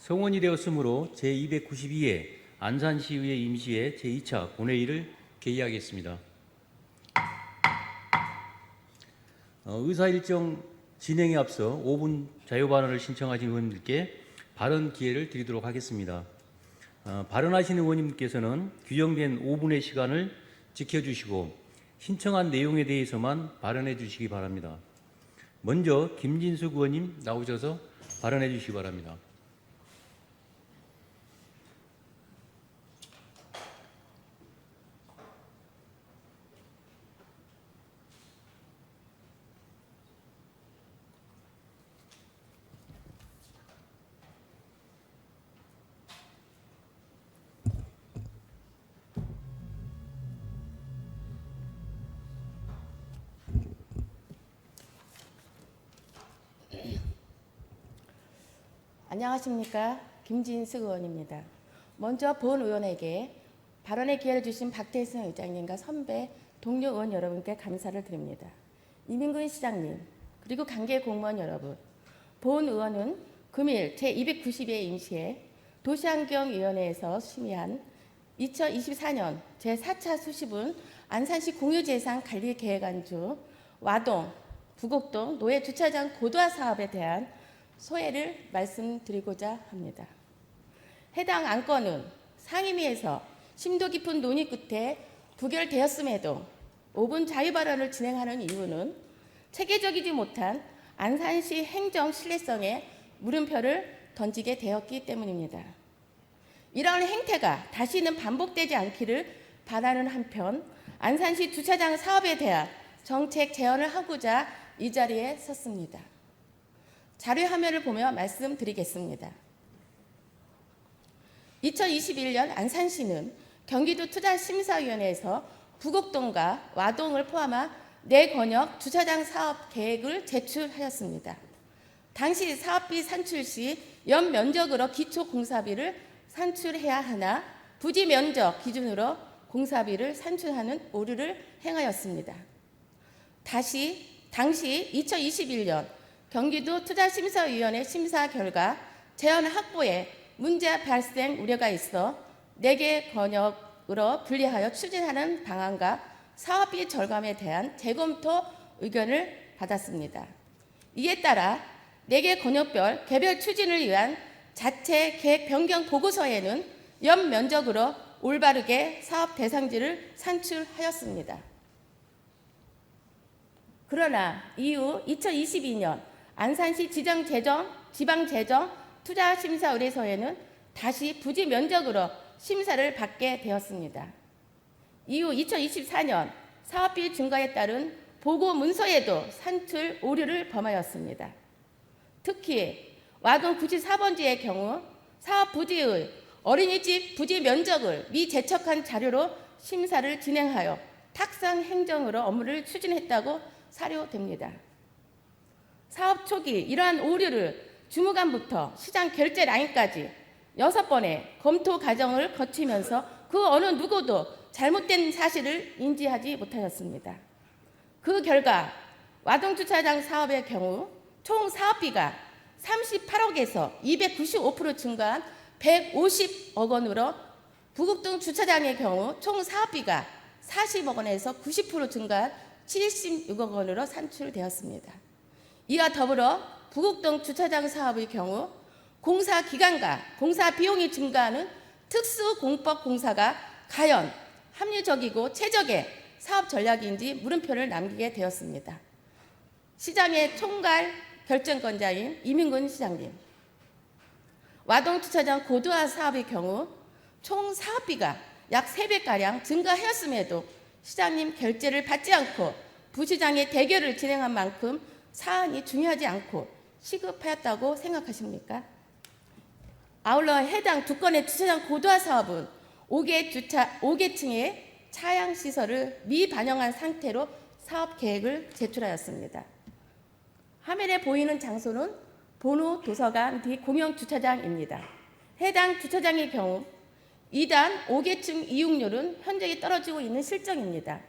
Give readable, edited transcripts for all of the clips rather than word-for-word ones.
성원이 되었으므로 제292회 안산시의회 임시회 제2차 본회의를 개의하겠습니다. 의사 일정 진행에 앞서 5분 자유발언을 신청하신 의원님들께 발언 기회를 드리도록 하겠습니다. 발언하시는 의원님께서는 규정된 5분의 시간을 지켜주시고 신청한 내용에 대해서만 발언해 주시기 바랍니다. 먼저 김진숙 의원님 나오셔서 발언해 주시기 바랍니다. 안녕하십니까. 김진숙 의원입니다. 먼저 본 의원에게 발언의 기회를 주신 박태승 의장님과 선배 동료 의원 여러분께 감사를 드립니다. 이민근 시장님 그리고 관계 공무원 여러분, 본 의원은 금일 제292회 임시회 도시환경위원회에서 심의한 2024년 제4차 수시분 안산시 공유재산 관리계획안 중 와동, 부곡동 노예주차장 고도화 사업에 대한 소회를 말씀드리고자 합니다. 해당 안건은 상임위에서 심도 깊은 논의 끝에 부결되었음에도 5분 자유발언을 진행하는 이유는 체계적이지 못한 안산시 행정 신뢰성에 물음표를 던지게 되었기 때문입니다. 이러한 행태가 다시는 반복되지 않기를 바라는 한편 안산시 주차장 사업에 대한 정책 제언을 하고자 이 자리에 섰습니다. 자료 화면을 보며 말씀드리겠습니다. 2021년 안산시는 경기도 투자심사위원회에서 부곡동과 와동을 포함한 4건역 주차장 사업 계획을 제출하였습니다. 당시 사업비 산출 시 연면적으로 기초공사비를 산출해야 하나 부지 면적 기준으로 공사비를 산출하는 오류를 행하였습니다. 당시 2021년 경기도 투자심사위원회 심사 결과 재원 확보에 문제 발생 우려가 있어 4개 권역으로 분리하여 추진하는 방안과 사업비 절감에 대한 재검토 의견을 받았습니다. 이에 따라 4개 권역별 개별 추진을 위한 자체 계획 변경 보고서에는 연면적으로 올바르게 사업 대상지를 산출하였습니다. 그러나 이후 2022년 안산시 지방재정투자심사의뢰서에는 다시 부지 면적으로 심사를 받게 되었습니다. 이후 2024년 사업비 증가에 따른 보고 문서에도 산출 오류를 범하였습니다. 특히 와동 94번지의 경우 사업 부지의 어린이집 부지 면적을 미제척한 자료로 심사를 진행하여 탁상 행정으로 업무를 추진했다고 사료됩니다. 사업 초기 이러한 오류를 주무관부터 시장 결제 라인까지 6번의 검토 과정을 거치면서 그 어느 누구도 잘못된 사실을 인지하지 못하였습니다. 그 결과 와동주차장 사업의 경우 총 사업비가 38억에서 295% 증가한 150억 원으로 부곡동 주차장의 경우 총 사업비가 40억 원에서 90% 증가한 76억 원으로 산출되었습니다. 이와 더불어 부곡동 주차장 사업의 경우 공사 기간과 공사 비용이 증가하는 특수공법 공사가 과연 합리적이고 최적의 사업 전략인지 물음표를 남기게 되었습니다. 시장의 총괄 결정권자인 이민근 시장님, 와동 주차장 고도화 사업의 경우 총 사업비가 약 3배가량 증가하였음에도 시장님 결재를 받지 않고 부시장의 대결을 진행한 만큼 사안이 중요하지 않고 시급하였다고 생각하십니까? 아울러 해당 2건의 주차장 고도화 사업은 5계층의 차양시설을 미반영한 상태로 사업 계획을 제출하였습니다. 화면에 보이는 장소는 본우 도서관 뒤 공영주차장입니다. 해당 주차장의 경우 2단 5계층 이용률은 현저히 떨어지고 있는 실정입니다.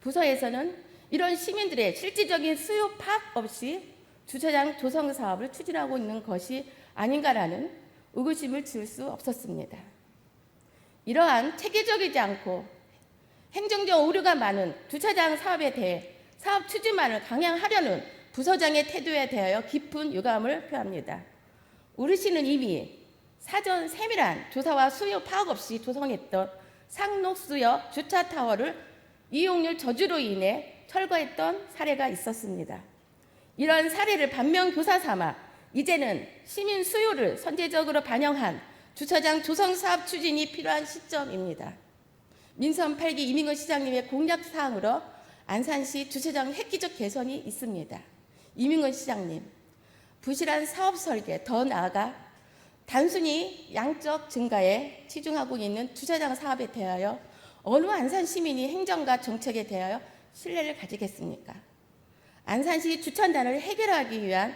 부서에서는 이런 시민들의 실질적인 수요 파악 없이 주차장 조성 사업을 추진하고 있는 것이 아닌가라는 의구심을 지울 수 없었습니다. 이러한 체계적이지 않고 행정적 오류가 많은 주차장 사업에 대해 사업 추진만을 강행하려는 부서장의 태도에 대하여 깊은 유감을 표합니다. 우리 시는 이미 사전 세밀한 조사와 수요 파악 없이 조성했던 상록수역 주차타워를 이용률 저주로 인해 철거했던 사례가 있었습니다. 이런 사례를 반면교사 삼아 이제는 시민 수요를 선제적으로 반영한 주차장 조성 사업 추진이 필요한 시점입니다. 민선 8기 이민근 시장님의 공약 사항으로 안산시 주차장 획기적 개선이 있습니다. 이민근 시장님, 부실한 사업 설계, 더 나아가 단순히 양적 증가에 치중하고 있는 주차장 사업에 대하여 어느 안산 시민이 행정과 정책에 대하여 신뢰를 가지겠습니까? 안산시 주차난을 해결하기 위한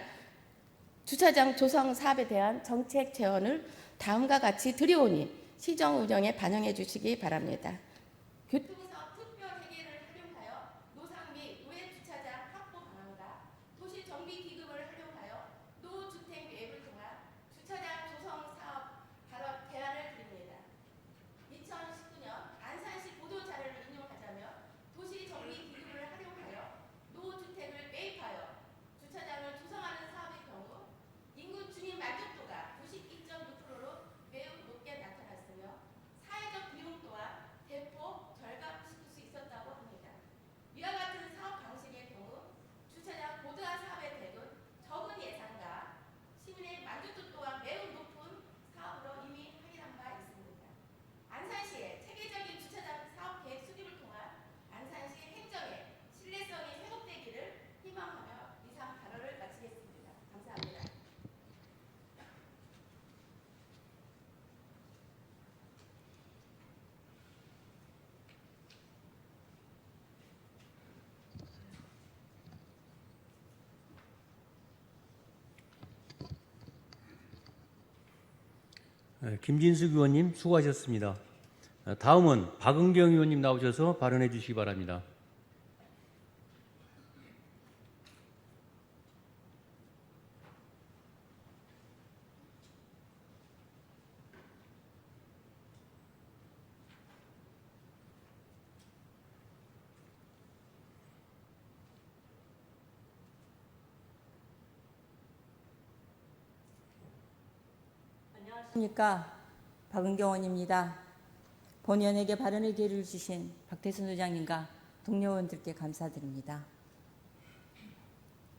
주차장 조성 사업에 대한 정책 제언을 다음과 같이 드려오니 시정 운영에 반영해 주시기 바랍니다. 교통사업 특별 회계를 활용하여 노상 및 노예 주차장 확보 방안과 도시 정비 기금을 활용하여 노주택 매입을 통한 주차장 조성 사업 발업 대안을 드립니다. 2019년 안산시 보도 자료를 인용하자면 도시 정비 기금을 활용하여 노주택을 매입하여 주차장을 조성하는 사업의 경우 인구 주민 만족도가 92.6%로 매우 높게 나타났으며 사회적 비용 또한 대폭 절감시킬 수 있었다고 합니다. 이와 같은 사업 방식의 경우 주차장 고도화 사업에 대둔 적은 예산과 시민의 만족도 또한 매우 높은 사업으로 이미 확인한 바 있습니다. 안산시의 체계적인 주차장 사업 계획 수립을 통한 안산시 행정의 신뢰성이 회복되기를 희망하며 이상 발언을 마치겠습니다. 감사합니다. 김진숙 의원님 수고하셨습니다. 다음은 박은경 의원님 나오셔서 발언해 주시기 바랍니다. 안녕하십니까. 박은경 의원입니다. 본의원에게 발언의 기회를 주신 박태순 의장님과 동료 의원들께 감사드립니다.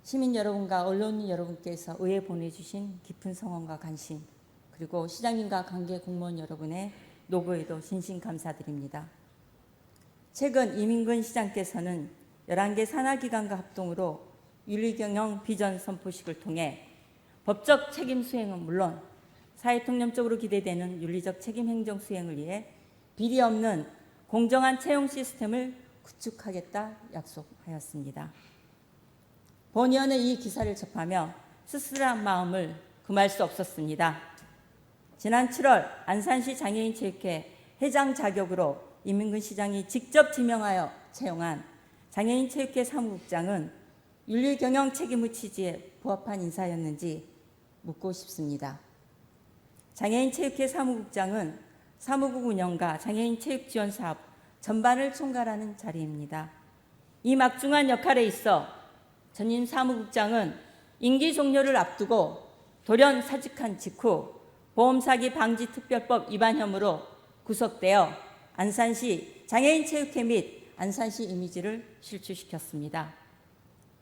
시민 여러분과 언론 여러분께서 의회 보내주신 깊은 성원과 관심, 그리고 시장님과 관계 공무원 여러분의 노고에도 진심 감사드립니다. 최근 이민근 시장께서는 11개 산하기관과 합동으로 윤리경영 비전 선포식을 통해 법적 책임 수행은 물론 사회통념적으로 기대되는 윤리적 책임 행정 수행을 위해 비리 없는 공정한 채용 시스템을 구축하겠다 약속하였습니다. 본 의원의 이 기사를 접하며 쓸쓸한 마음을 금할 수 없었습니다. 지난 7월 안산시 장애인체육회 회장 자격으로 이민근 시장이 직접 지명하여 채용한 장애인체육회 사무국장은 윤리경영 책임의 취지에 부합한 인사였는지 묻고 싶습니다. 장애인체육회 사무국장은 사무국 운영과 장애인 체육 지원 사업 전반을 총괄하는 자리입니다. 이 막중한 역할에 있어 전임 사무국장은 임기 종료를 앞두고 돌연 사직한 직후 보험사기 방지특별법 위반 혐의로 구속되어 안산시 장애인체육회 및 안산시 이미지를 실추시켰습니다.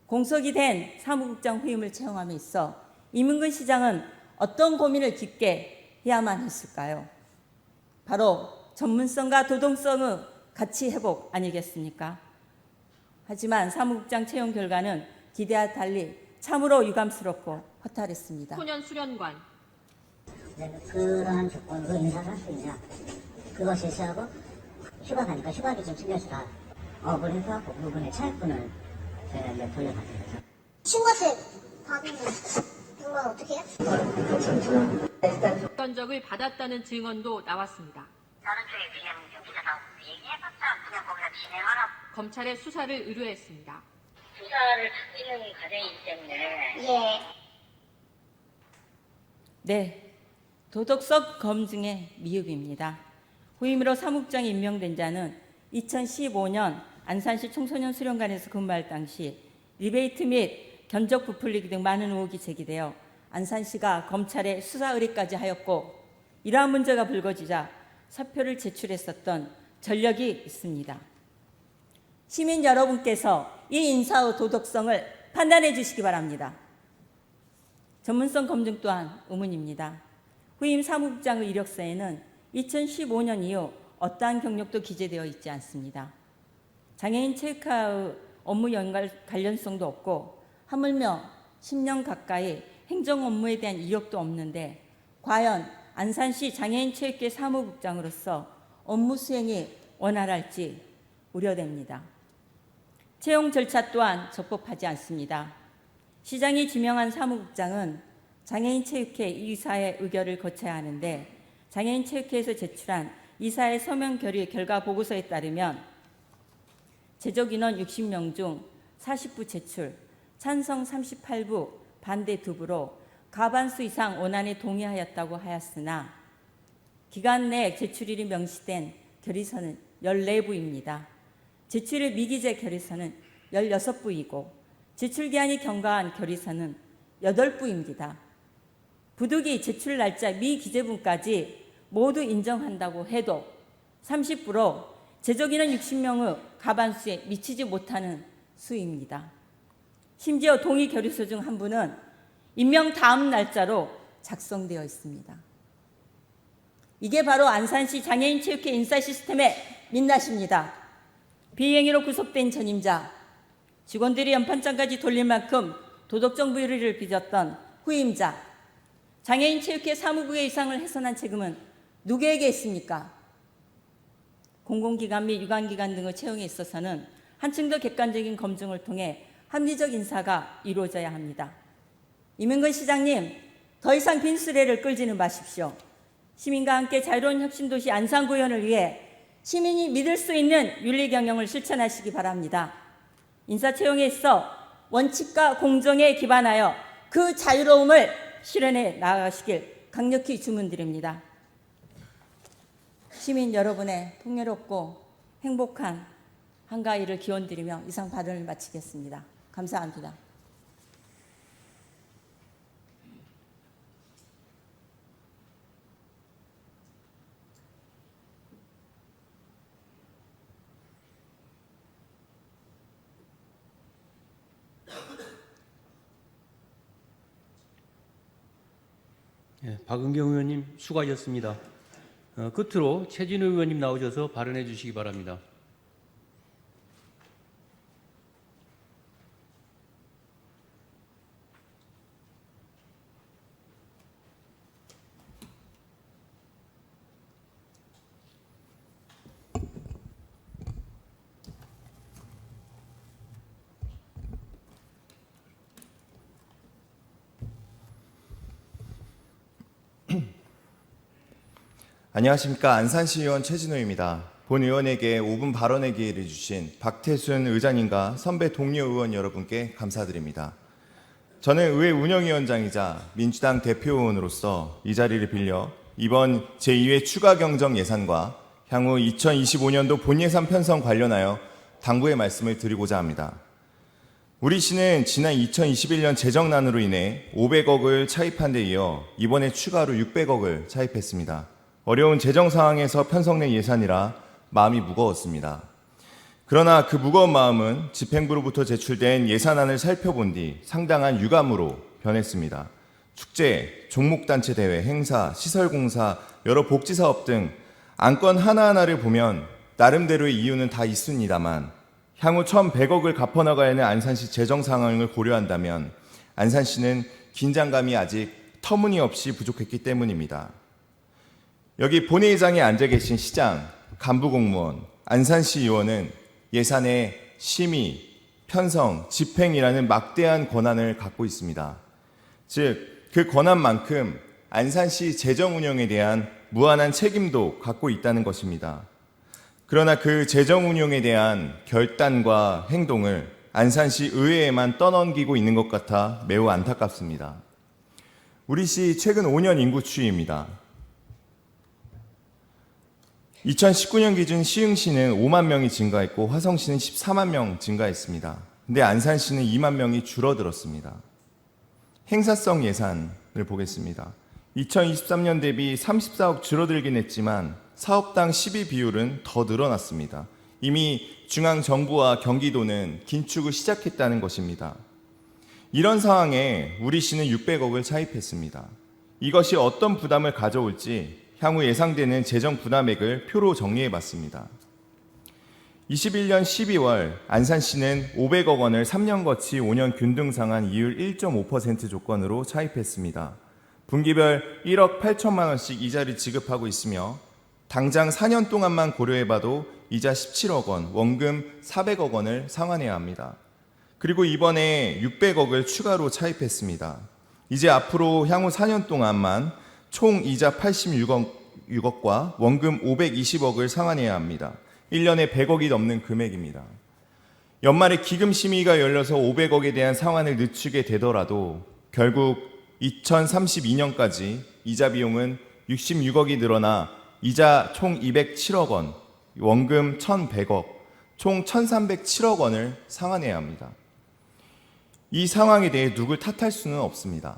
공석이 된 사무국장 후임을 채용함에 있어 이민근 시장은 어떤 고민을 깊게 해야만 했을까요? 바로 전문성과 도덕성의 가치 회복 아니겠습니까? 하지만 사무국장 채용 결과는 기대와 달리 참으로 유감스럽고 허탈했습니다. 소년 수련관. 그러한 조건으로 인사를 할 수 있냐? 그거 제시하고 휴가 가니까 휴가도 좀 챙겨주라. 그래서 그 부분에 차액분을 저희가 이제 돌려받은 거죠. 신고세 받으면 그걸 어떻게 해요? 견적을 받았다는 증언도 나왔습니다. 다른 쪽에 그냥 여기다가 얘기해봤자 그냥 거기다 진행하라. 검찰에 수사를 의뢰했습니다. 수사를 받는 과정이기 때문에 예. 네, 도덕성 검증의 미흡입니다. 후임으로 사무국장에 임명된 자는 2015년 안산시 청소년 수련관에서 근무할 당시 리베이트 및 견적 부풀리기 등 많은 의혹이 제기되어 안산시가 검찰에 수사 의뢰까지 하였고, 이러한 문제가 불거지자 사표를 제출했었던 전력이 있습니다. 시민 여러분께서 이 인사의 도덕성을 판단해 주시기 바랍니다. 전문성 검증 또한 의문입니다. 후임 사무국장의 이력서에는 2015년 이후 어떠한 경력도 기재되어 있지 않습니다. 장애인 체육화의 업무 연관 관련성도 없고, 하물며 10년 가까이 행정 업무에 대한 이력도 없는데 과연 안산시 장애인 체육회 사무국장으로서 업무 수행이 원활할지 우려됩니다. 채용 절차 또한 적법하지 않습니다. 시장이 지명한 사무국장은 장애인 체육회 이사의 의결을 거쳐야 하는데, 장애인 체육회에서 제출한 이사의 서면 결의 결과 보고서에 따르면 제적 인원 60명 중 40부 제출, 찬성 38부, 반대 2부로 과반수 이상 원안에 동의하였다고 하였으나 기간 내 제출일이 명시된 결의서는 14부입니다. 제출일 미기재 결의서는 16부이고 제출기한이 경과한 결의서는 8부입니다. 부득이 제출 날짜 미기재분까지 모두 인정한다고 해도 30부로 제적인원 60명의 과반수에 미치지 못하는 수입니다. 심지어 동의 결의서 중 한 부는 임명 다음 날짜로 작성되어 있습니다. 이게 바로 안산시 장애인 체육회 인사 시스템의 민낯입니다. 비행위로 구속된 전임자, 직원들이 연판장까지 돌릴 만큼 도덕적 비리를 빚었던 후임자, 장애인 체육회 사무국의 이상을 훼손한 책임은 누구에게 있습니까? 공공기관 및 유관기관 등의 채용에 있어서는 한층 더 객관적인 검증을 통해 합리적 인사가 이루어져야 합니다. 이명근 시장님, 더 이상 빈수레를 끌지는 마십시오. 시민과 함께 자유로운 혁신도시 안산구현을 위해 시민이 믿을 수 있는 윤리경영을 실천하시기 바랍니다. 인사채용에 있어 원칙과 공정에 기반하여 그 자유로움을 실현해 나아가시길 강력히 주문드립니다. 시민 여러분의 풍요롭고 행복한 한가위를 기원드리며 이상 발언을 마치겠습니다. 감사합니다. 예, 박은경 의원님 수고하셨습니다. 끝으로 최진우 의원님 나오셔서 발언해 주시기 바랍니다. 안녕하십니까. 안산시 의원 최진호입니다. 본 의원에게 5분 발언의 기회를 주신 박태순 의장님과 선배 동료 의원 여러분께 감사드립니다. 저는 의회 운영위원장이자 민주당 대표의원으로서 이 자리를 빌려 이번 제2회 추가 경정 예산과 향후 2025년도 본예산 편성 관련하여 당부의 말씀을 드리고자 합니다. 우리 시는 지난 2021년 재정난으로 인해 500억을 차입한 데 이어 이번에 추가로 600억을 차입했습니다. 어려운 재정 상황에서 편성된 예산이라 마음이 무거웠습니다. 그러나 그 무거운 마음은 집행부로부터 제출된 예산안을 살펴본 뒤 상당한 유감으로 변했습니다. 축제, 종목단체 대회, 행사, 시설공사, 여러 복지사업 등 안건 하나하나를 보면 나름대로의 이유는 다 있습니다만 향후 1,100억을 갚아나가야 하는 안산시 재정 상황을 고려한다면 안산시는 긴장감이 아직 터무니없이 부족했기 때문입니다. 여기 본회의장에 앉아 계신 시장, 간부공무원, 안산시 의원은 예산의 심의, 편성, 집행이라는 막대한 권한을 갖고 있습니다. 즉, 그 권한만큼 안산시 재정 운영에 대한 무한한 책임도 갖고 있다는 것입니다. 그러나 그 재정 운영에 대한 결단과 행동을 안산시 의회에만 떠넘기고 있는 것 같아 매우 안타깝습니다. 우리 시 최근 5년 인구 추이입니다. 2019년 기준 시흥시는 5만 명이 증가했고 화성시는 14만 명 증가했습니다. 근데 안산시는 2만 명이 줄어들었습니다. 행사성 예산을 보겠습니다. 2023년 대비 34억 줄어들긴 했지만 사업당 12 비율은 더 늘어났습니다. 이미 중앙정부와 경기도는 긴축을 시작했다는 것입니다. 이런 상황에 우리 시는 600억을 차입했습니다. 이것이 어떤 부담을 가져올지 향후 예상되는 재정 부담액을 표로 정리해 봤습니다. 21년 12월 안산시는 500억 원을 3년 거치 5년 균등 상한 이율 1.5% 조건으로 차입했습니다. 분기별 1억 8천만 원씩 이자를 지급하고 있으며 당장 4년 동안만 고려해봐도 이자 17억 원, 원금 400억 원을 상환해야 합니다. 그리고 이번에 600억을 추가로 차입했습니다. 이제 앞으로 향후 4년 동안만 총 이자 86억과 원금 520억을 상환해야 합니다. 1년에 100억이 넘는 금액입니다. 연말에 기금 심의가 열려서 500억에 대한 상환을 늦추게 되더라도 결국 2032년까지 이자 비용은 66억이 늘어나 이자 총 207억 원, 원금 1,100억, 총 1,307억 원을 상환해야 합니다. 이 상황에 대해 누굴 탓할 수는 없습니다.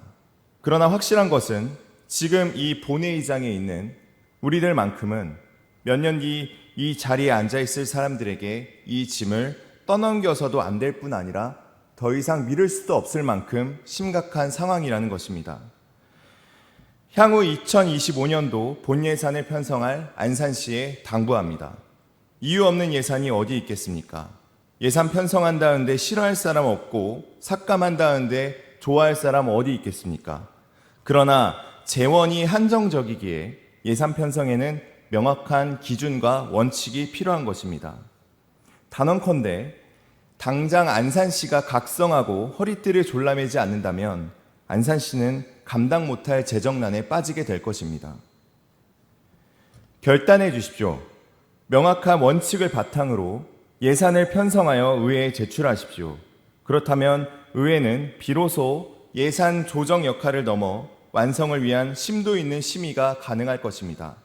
그러나 확실한 것은 지금 이 본회의장에 있는 우리들만큼은 몇 년 뒤 이 자리에 앉아있을 사람들에게 이 짐을 떠넘겨서도 안 될 뿐 아니라 더 이상 미룰 수도 없을 만큼 심각한 상황이라는 것입니다. 향후 2025년도 본 예산을 편성할 안산시에 당부합니다. 이유 없는 예산이 어디 있겠습니까? 예산 편성한다는데 싫어할 사람 없고 삭감한다는데 좋아할 사람 어디 있겠습니까? 그러나 재원이 한정적이기에 예산 편성에는 명확한 기준과 원칙이 필요한 것입니다. 단언컨대 당장 안산시가 각성하고 허리띠를 졸라매지 않는다면 안산시는 감당 못할 재정난에 빠지게 될 것입니다. 결단해 주십시오. 명확한 원칙을 바탕으로 예산을 편성하여 의회에 제출하십시오. 그렇다면 의회는 비로소 예산 조정 역할을 넘어 완성을 위한 심도 있는 심의가 가능할 것입니다.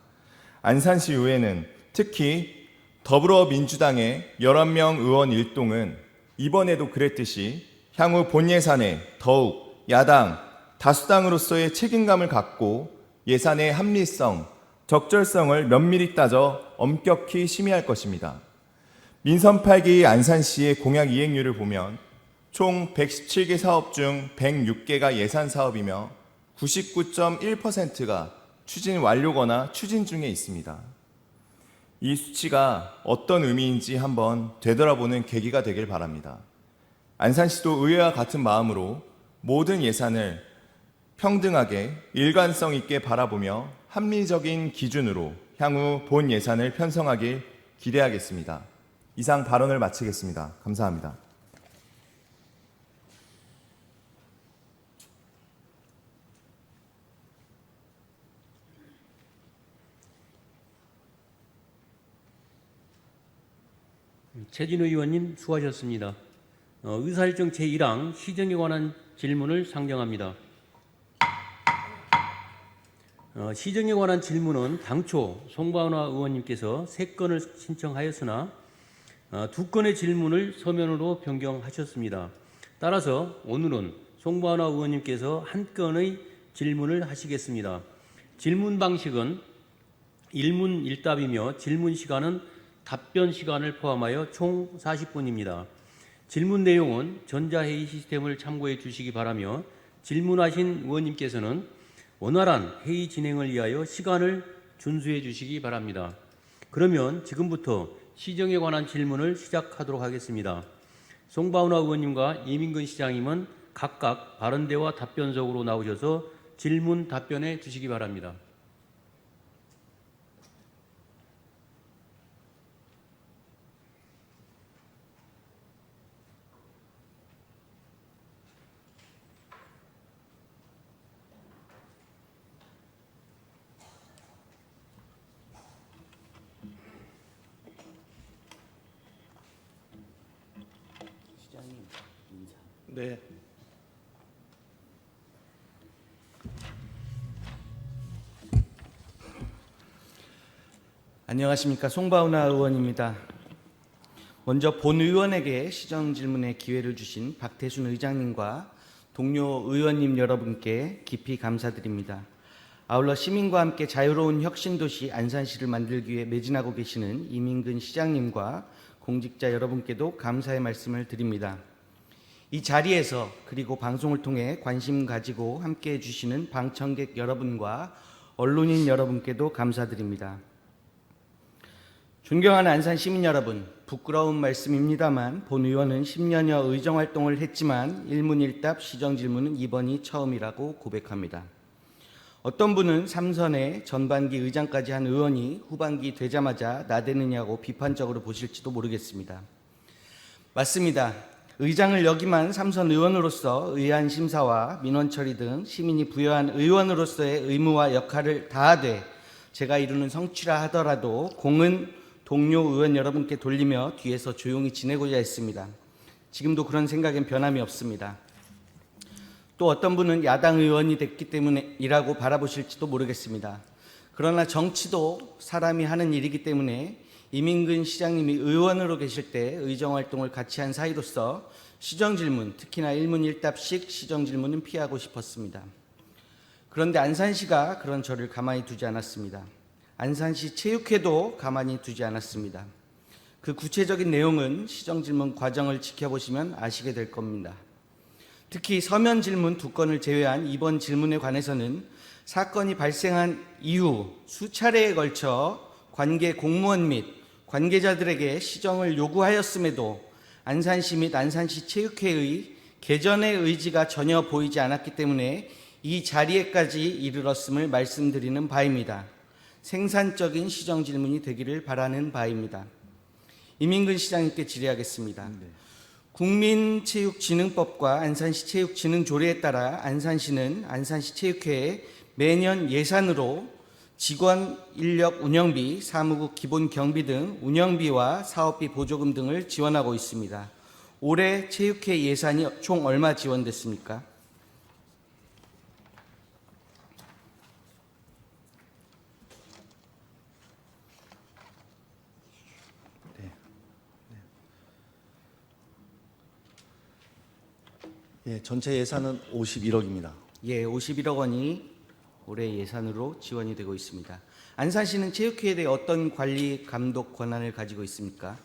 안산시 의회는 특히 더불어민주당의 11명 의원 일동은 이번에도 그랬듯이 향후 본 예산에 더욱 야당, 다수당으로서의 책임감을 갖고 예산의 합리성, 적절성을 면밀히 따져 엄격히 심의할 것입니다. 민선 8기 안산시의 공약 이행률을 보면 총 117개 사업 중 106개가 예산 사업이며 99.1%가 추진 완료거나 추진 중에 있습니다. 이 수치가 어떤 의미인지 한번 되돌아보는 계기가 되길 바랍니다. 안산시도 의회와 같은 마음으로 모든 예산을 평등하게 일관성 있게 바라보며 합리적인 기준으로 향후 본 예산을 편성하길 기대하겠습니다. 이상 발언을 마치겠습니다. 감사합니다. 최진우 의원님 수고하셨습니다. 의사일정 제1항 시정에 관한 질문을 상정합니다. 시정에 관한 질문은 당초 송바운화 의원님께서 3건을 신청하였으나 2건의 질문을 서면으로 변경하셨습니다. 따라서 오늘은 송바운화 의원님께서 1건의 질문을 하시겠습니다. 질문 방식은 일문일답이며 질문 시간은 답변 시간을 포함하여 총 40분입니다. 질문 내용은 전자회의 시스템을 참고해 주시기 바라며 질문하신 의원님께서는 원활한 회의 진행을 위하여 시간을 준수해 주시기 바랍니다. 그러면 지금부터 시정에 관한 질문을 시작하도록 하겠습니다. 송바운화 의원님과 이민근 시장님은 각각 발언대와 답변석으로 나오셔서 질문 답변해 주시기 바랍니다. 네. 안녕하십니까. 송바우나 의원입니다. 먼저 본 의원에게 시정 질문의 기회를 주신 박태순 의장님과 동료 의원님 여러분께 깊이 감사드립니다. 아울러 시민과 함께 자유로운 혁신도시 안산시를 만들기 위해 매진하고 계시는 이민근 시장님과 공직자 여러분께도 감사의 말씀을 드립니다. 이 자리에서 그리고 방송을 통해 관심 가지고 함께해 주시는 방청객 여러분과 언론인 여러분께도 감사드립니다. 존경하는 안산 시민 여러분, 부끄러운 말씀입니다만 본 의원은 10년여 의정활동을 했지만 일문일답 시정질문은 이번이 처음이라고 고백합니다. 어떤 분은 3선에 전반기 의장까지 한 의원이 후반기 되자마자 나대느냐고 비판적으로 보실지도 모르겠습니다. 맞습니다. 의장을 역임한 3선 의원으로서 의안 심사와 민원 처리 등 시민이 부여한 의원으로서의 의무와 역할을 다하되 제가 이루는 성취라 하더라도 공은 동료 의원 여러분께 돌리며 뒤에서 조용히 지내고자 했습니다. 지금도 그런 생각엔 변함이 없습니다. 또 어떤 분은 야당 의원이 됐기 때문이라고 바라보실지도 모르겠습니다. 그러나 정치도 사람이 하는 일이기 때문에 이민근 시장님이 의원으로 계실 때 의정활동을 같이 한 사이로서 시정질문, 특히나 일문일답식 시정질문은 피하고 싶었습니다. 그런데 안산시가 그런 저를 가만히 두지 않았습니다. 안산시 체육회도 가만히 두지 않았습니다. 그 구체적인 내용은 시정질문 과정을 지켜보시면 아시게 될 겁니다. 특히 서면 질문 2건을 제외한 이번 질문에 관해서는 사건이 발생한 이후 수차례에 걸쳐 관계 공무원 및 관계자들에게 시정을 요구하였음에도 안산시 및 안산시 체육회의 개전의 의지가 전혀 보이지 않았기 때문에 이 자리에까지 이르렀음을 말씀드리는 바입니다. 생산적인 시정 질문이 되기를 바라는 바입니다. 이민근 시장님께 질의하겠습니다. 국민체육진흥법과 안산시 체육진흥조례에 따라 안산시는 안산시 체육회에 매년 예산으로 직원 인력 운영비, 사무국 기본 경비 등 운영비와 사업비 보조금 등을 지원하고 있습니다. 올해 체육회 예산이 총 얼마 지원됐습니까? 예, 전체 예산은 51억입니다. 예, 51억 원이 올해 예산으로 지원이 되고 있습니다. 안산시는 체육회에 대해 어떤 관리 감독 권한을 가지고 있습니까?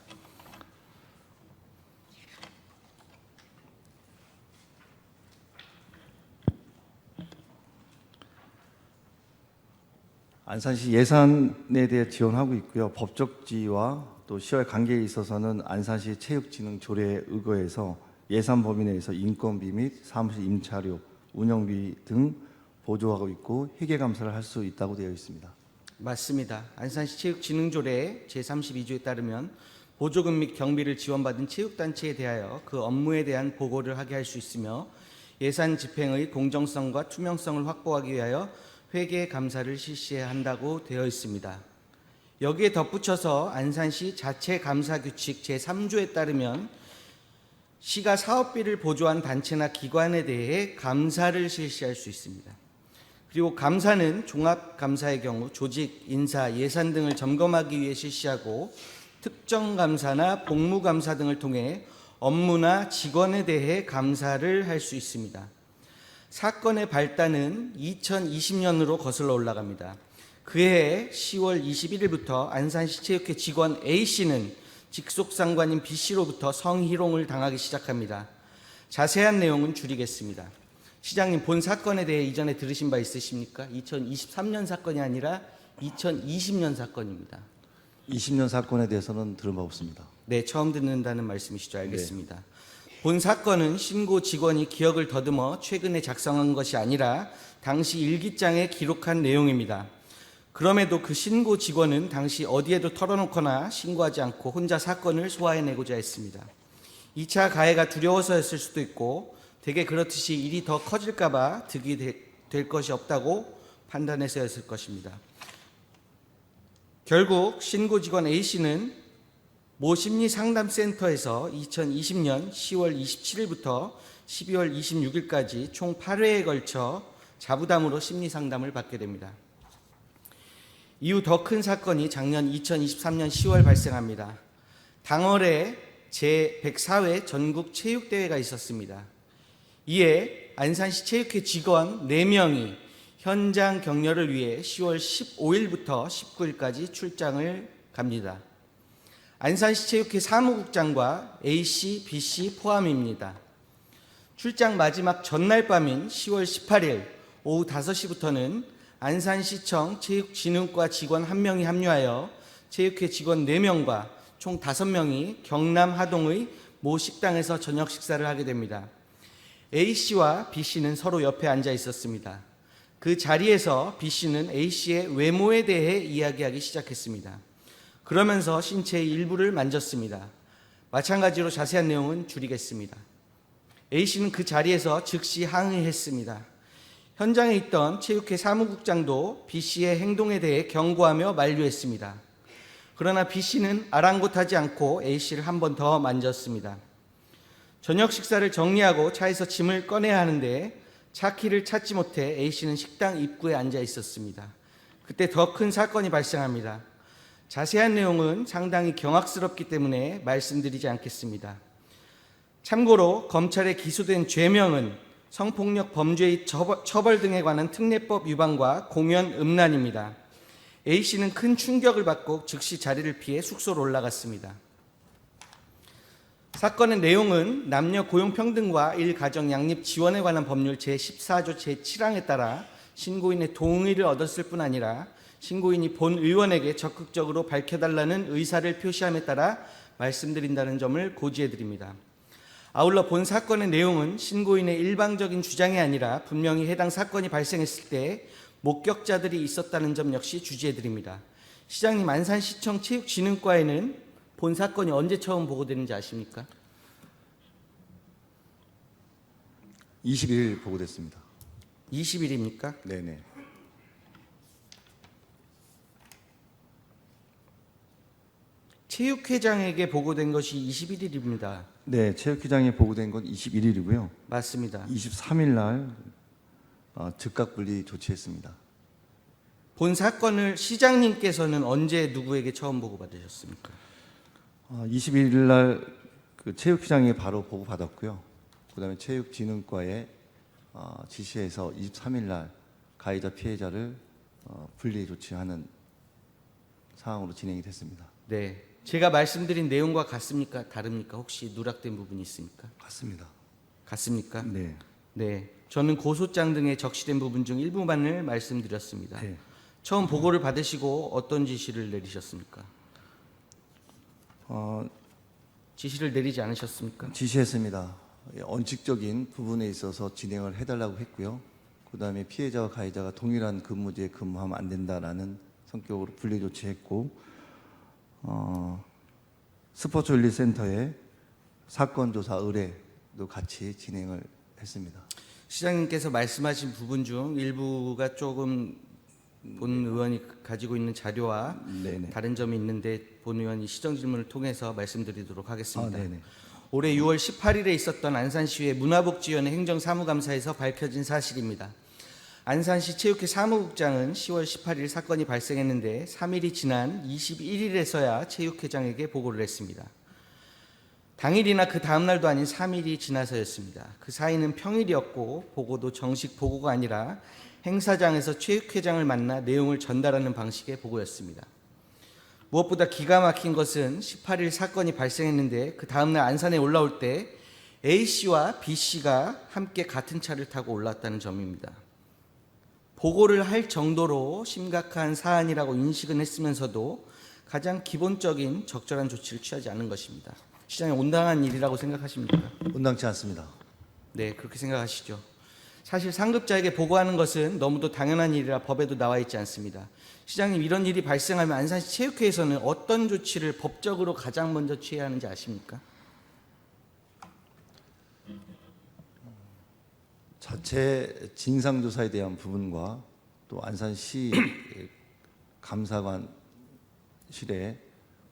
안산시 예산에 대해 지원하고 있고요. 법적 지위와 또 시와의 관계에 있어서는 안산시 체육진흥조례에 의거해서 예산 범위 내에서 인건비 및 사무실 임차료, 운영비 등 보조하고 있고 회계감사를 할 수 있다고 되어 있습니다. 맞습니다. 안산시 체육진흥조례 제32조에 따르면 보조금 및 경비를 지원받은 체육단체에 대하여 그 업무에 대한 보고를 하게 할 수 있으며 예산 집행의 공정성과 투명성을 확보하기 위하여 회계감사를 실시해야 한다고 되어 있습니다. 여기에 덧붙여서 안산시 자체감사규칙 제3조에 따르면 시가 사업비를 보조한 단체나 기관에 대해 감사를 실시할 수 있습니다. 그리고 감사는 종합감사의 경우 조직, 인사, 예산 등을 점검하기 위해 실시하고 특정 감사나 복무감사 등을 통해 업무나 직원에 대해 감사를 할 수 있습니다. 사건의 발단은 2020년으로 거슬러 올라갑니다. 그해 10월 21일부터 안산시 체육회 직원 A씨는 직속상관인 B씨로부터 성희롱을 당하기 시작합니다. 자세한 내용은 줄이겠습니다. 시장님, 본 사건에 대해 이전에 들으신 바 있으십니까? 2023년 사건이 아니라 2020년 사건입니다. 20년 사건에 대해서는 들은 바 없습니다. 네, 처음 듣는다는 말씀이시죠. 알겠습니다. 네. 본 사건은 신고 직원이 기억을 더듬어 최근에 작성한 것이 아니라 당시 일기장에 기록한 내용입니다. 그럼에도 그 신고 직원은 당시 어디에도 털어놓거나 신고하지 않고 혼자 사건을 소화해내고자 했습니다. 2차 가해가 두려워서였을 수도 있고 대개 그렇듯이 일이 더 커질까 봐 득이 될 것이 없다고 판단해서였을 것입니다. 결국 신고 직원 A씨는 모 심리상담센터에서 2020년 10월 27일부터 12월 26일까지 총 8회에 걸쳐 자부담으로 심리상담을 받게 됩니다. 이후 더 큰 사건이 작년 2023년 10월 발생합니다. 당월에 제104회 전국 체육대회가 있었습니다. 이에 안산시 체육회 직원 4명이 현장 격려를 위해 10월 15일부터 19일까지 출장을 갑니다. 안산시 체육회 사무국장과 A씨, B씨 포함입니다. 출장 마지막 전날 밤인 10월 18일 오후 5시부터는 안산시청 체육진흥과 직원 1명이 합류하여 체육회 직원 4명과 총 5명이 경남 하동의 모 식당에서 저녁 식사를 하게 됩니다. A씨와 B씨는 서로 옆에 앉아 있었습니다. 그 자리에서 B씨는 A씨의 외모에 대해 이야기하기 시작했습니다. 그러면서 신체의 일부를 만졌습니다. 마찬가지로 자세한 내용은 줄이겠습니다. A씨는 그 자리에서 즉시 항의했습니다. 현장에 있던 체육회 사무국장도 B씨의 행동에 대해 경고하며 만류했습니다. 그러나 B씨는 아랑곳하지 않고 A씨를 한 번 더 만졌습니다. 저녁 식사를 정리하고 차에서 짐을 꺼내야 하는데 차 키를 찾지 못해 A씨는 식당 입구에 앉아 있었습니다. 그때 더 큰 사건이 발생합니다. 자세한 내용은 상당히 경악스럽기 때문에 말씀드리지 않겠습니다. 참고로 검찰에 기소된 죄명은 성폭력 범죄의 처벌 등에 관한 특례법 위반과 공연 음란입니다. A씨는 큰 충격을 받고 즉시 자리를 피해 숙소로 올라갔습니다. 사건의 내용은 남녀 고용평등과 일가정 양립 지원에 관한 법률 제14조 제7항에 따라 신고인의 동의를 얻었을 뿐 아니라 신고인이 본 의원에게 적극적으로 밝혀달라는 의사를 표시함에 따라 말씀드린다는 점을 고지해드립니다. 아울러 본 사건의 내용은 신고인의 일방적인 주장이 아니라 분명히 해당 사건이 발생했을 때 목격자들이 있었다는 점 역시 주지해드립니다. 시장님, 안산시청 체육진흥과에는 본 사건이 언제 처음 보고되는지 아십니까? 21일 보고됐습니다. 20일입니까? 네네. 체육회장에게 보고된 것이 21일입니다. 네, 체육회장에 보고된 건 21일이고요. 맞습니다. 23일 날 즉각 분리 조치했습니다. 본 사건을 시장님께서는 언제 누구에게 처음 보고받으셨습니까? 21일 날 그 체육회장에 바로 보고 받았고요. 그다음에 체육진흥과에 지시해서 23일 날 가해자 피해자를 분리 조치하는 상황으로 진행이 됐습니다. 네, 제가 말씀드린 내용과 같습니까? 다릅니까? 혹시 누락된 부분이 있습니까? 같습니다. 같습니까? 네. 네, 저는 고소장 등에 적시된 부분 중 일부만을 말씀드렸습니다. 네. 처음 보고를 받으시고 어떤 지시를 내리셨습니까? 지시를 내리지 않으셨습니까? 지시했습니다. 원칙적인 부분에 있어서 진행을 해달라고 했고요. 그다음에 피해자와 가해자가 동일한 근무지에 근무하면 안 된다라는 성격으로 분리 조치했고, 스포츠윤리센터에 사건 조사 의뢰도 같이 진행을 했습니다. 시장님께서 말씀하신 부분 중 일부가 조금 본 의원이 가지고 있는 자료와 네네. 다른 점이 있는데 본 의원이 시정 질문을 통해서 말씀드리도록 하겠습니다. 네네. 올해 6월 18일에 있었던 안산시의회 문화복지위원회 행정사무감사에서 밝혀진 사실입니다. 안산시 체육회 사무국장은 10월 18일 사건이 발생했는데 3일이 지난 21일에서야 체육회장에게 보고를 했습니다. 당일이나 그 다음날도 아닌 3일이 지나서였습니다. 그 사이는 평일이었고 보고도 정식 보고가 아니라 행사장에서 체육회장을 만나 내용을 전달하는 방식의 보고였습니다. 무엇보다 기가 막힌 것은 18일 사건이 발생했는데 그 다음날 안산에 올라올 때 A씨와 B씨가 함께 같은 차를 타고 올랐다는 점입니다. 보고를 할 정도로 심각한 사안이라고 인식은 했으면서도 가장 기본적인 적절한 조치를 취하지 않은 것입니다. 시장님, 온당한 일이라고 생각하십니까? 온당치 않습니다. 네, 그렇게 생각하시죠. 사실 상급자에게 보고하는 것은 너무도 당연한 일이라 법에도 나와 있지 않습니다. 시장님, 이런 일이 발생하면 안산시 체육회에서는 어떤 조치를 법적으로 가장 먼저 취해야 하는지 아십니까? 자체 진상조사에 대한 부분과 또 안산시 감사관실의